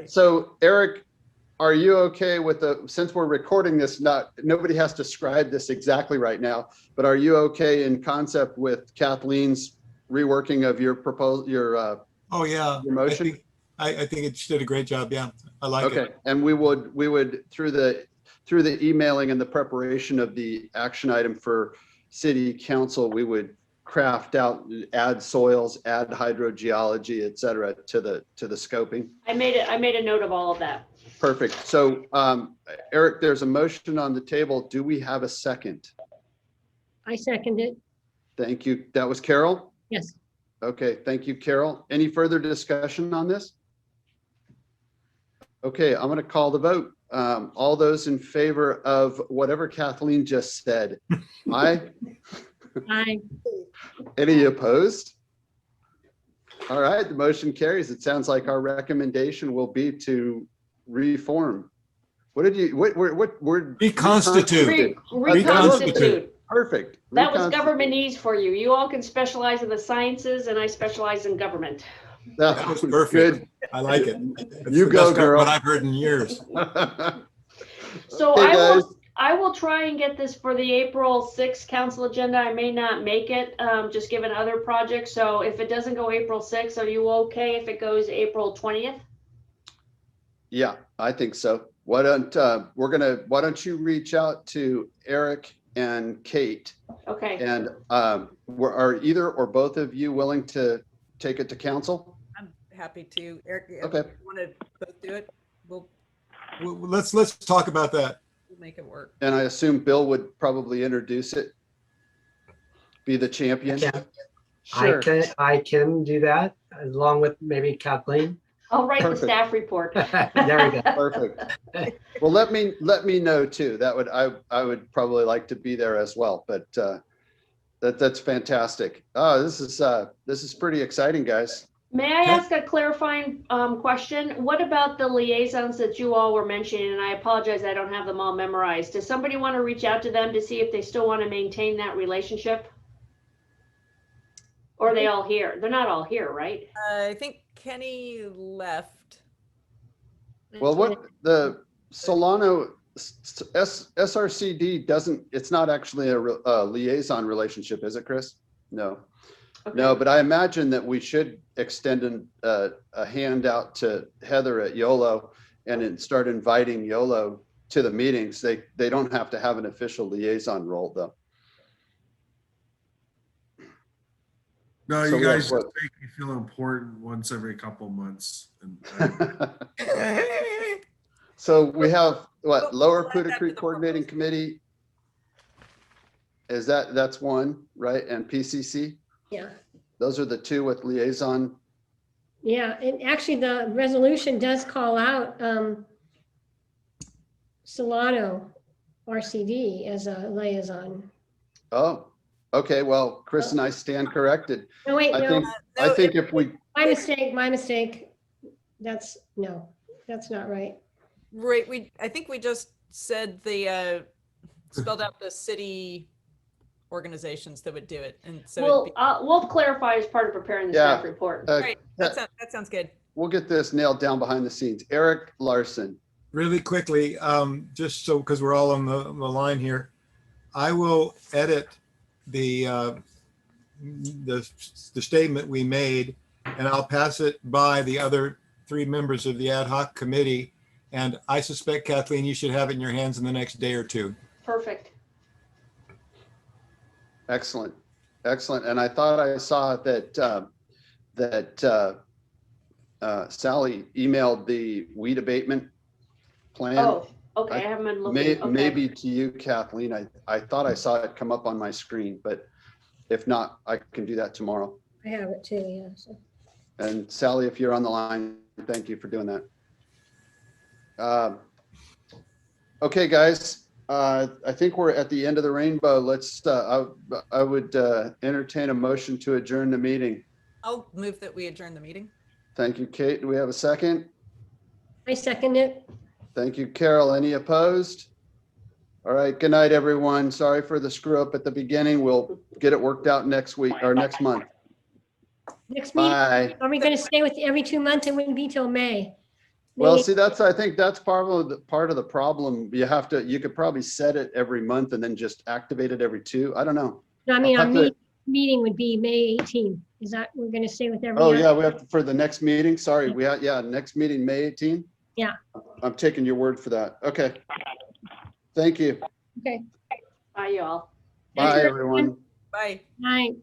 So Eric, are you okay with since we're recording this, nobody has to scribe this exactly right now, but are you okay in concept with Kathleen's reworking of your proposal, your motion? I think it did a great job. Yeah, I like it. Okay, and we would through the emailing and the preparation of the action item for city council, we would craft out, add soils, add hydrogeology, et cetera, to the scoping. I made a note of all of that. Perfect. So Eric, there's a motion on the table. Do we have a second? I second it. Thank you. That was Carol? Yes. Okay, thank you, Carol. Any further discussion on this? Okay, I'm going to call the vote. All those in favor of whatever Kathleen just said, aye? Aye. Any opposed? All right, the motion carries. It sounds like our recommendation will be to reform. What word? Reconstitute. Reconstitute. Perfect. That was governmentese for you. You all can specialize in the sciences, and I specialize in government. That was perfect. Good. I like it. You go, girl. What I've heard in years. So hey, I will try and get this for the April 6th council agenda. I may not make it, just given other projects. So if it doesn't go April 6th, are you okay if it goes April 20th? Yeah, I think so. Why don't you reach out to Eric and Kate? Okay. And are either or both of you willing to take it to council? I'm happy to. Eric, okay. If you want to both do it, Let's talk about that. We'll make it work. And I assume Bill would probably introduce it, be the champion. Sure. I can do that along with maybe Kathleen. I'll write the staff report. There we go. Perfect. Well, let me know too. That would I would probably like to be there as well. But That's fantastic. Oh, this is pretty exciting, guys. May I ask a clarifying question? What about the liaisons that you all were mentioning? And I apologize, I don't have them all memorized. Does somebody want to reach out to them to see if they still want to maintain that relationship? Or are they all here? They're not all here, right? I think Kenny left. Well, what the Solano SRCD doesn't, it's not actually a liaison relationship, is it, Chris? No. Okay. No, but I imagine that we should extend a hand out to Heather at Yolo and then start inviting Yolo to the meetings. They don't have to have an official liaison role, though. No, So you we have guys what? just make me feel important once every couple months. And So we have what, Lower We'll add Putah that to Creek the Coordinating proposal. Committee? That's one, right? And PCC? Yeah, Those are the two with liaison. yeah, and actually the resolution does call out Solano RCD as a liaison. Oh, okay. Well, Chris and I stand corrected. No, wait, I no, think, I think if we, my mistake. That's, no, that's not right. Right, I think we just said the, spelled out the city organizations that would do it, and so. We'll clarify as part of preparing the Yeah. staff report. Right, that sounds good. we'll get this nailed down behind the scenes. Eric Larson. Really quickly, just so, because we're all on the line here, I will edit the statement we made, and I'll pass it by the other 3 members of the ad hoc committee. And I suspect, Kathleen, you should have it in your hands in the next day or 2. Perfect. Excellent. Excellent. And I thought I saw that, Sally emailed the weed abatement plan. Oh, okay, I haven't been looking. Okay. Maybe to you, Kathleen. I thought I saw it come up on my screen, but if not, I can do that tomorrow. I have it too, yeah. So. And Sally, if you're on the line, thank you for doing that. Okay, guys, I think we're at the end of the rainbow. Let's, I would entertain a motion to adjourn the meeting. I'll move that we adjourn the meeting. Thank you, Kate. Do we have a second? I second it. Thank you, Carol. Any opposed? All right, good night, everyone. Sorry for the screw up at the beginning. We'll get it worked out next week or next month. Next meeting, Bye. are we going to stay with every 2 months? It wouldn't be till May. Well, May- see, I think that's part of the problem. You could probably set it every month and then just activate it every 2. I don't know. No, I mean, I'll our have to- meeting would be May 18th. Is that, we're going to stay with every? Oh, other- yeah, we have for the next meeting. Sorry, next meeting, May 18. Yeah. I'm taking your word for that. Okay. Thank you. Okay. Bye, y'all. Bye, everyone. Bye. Night.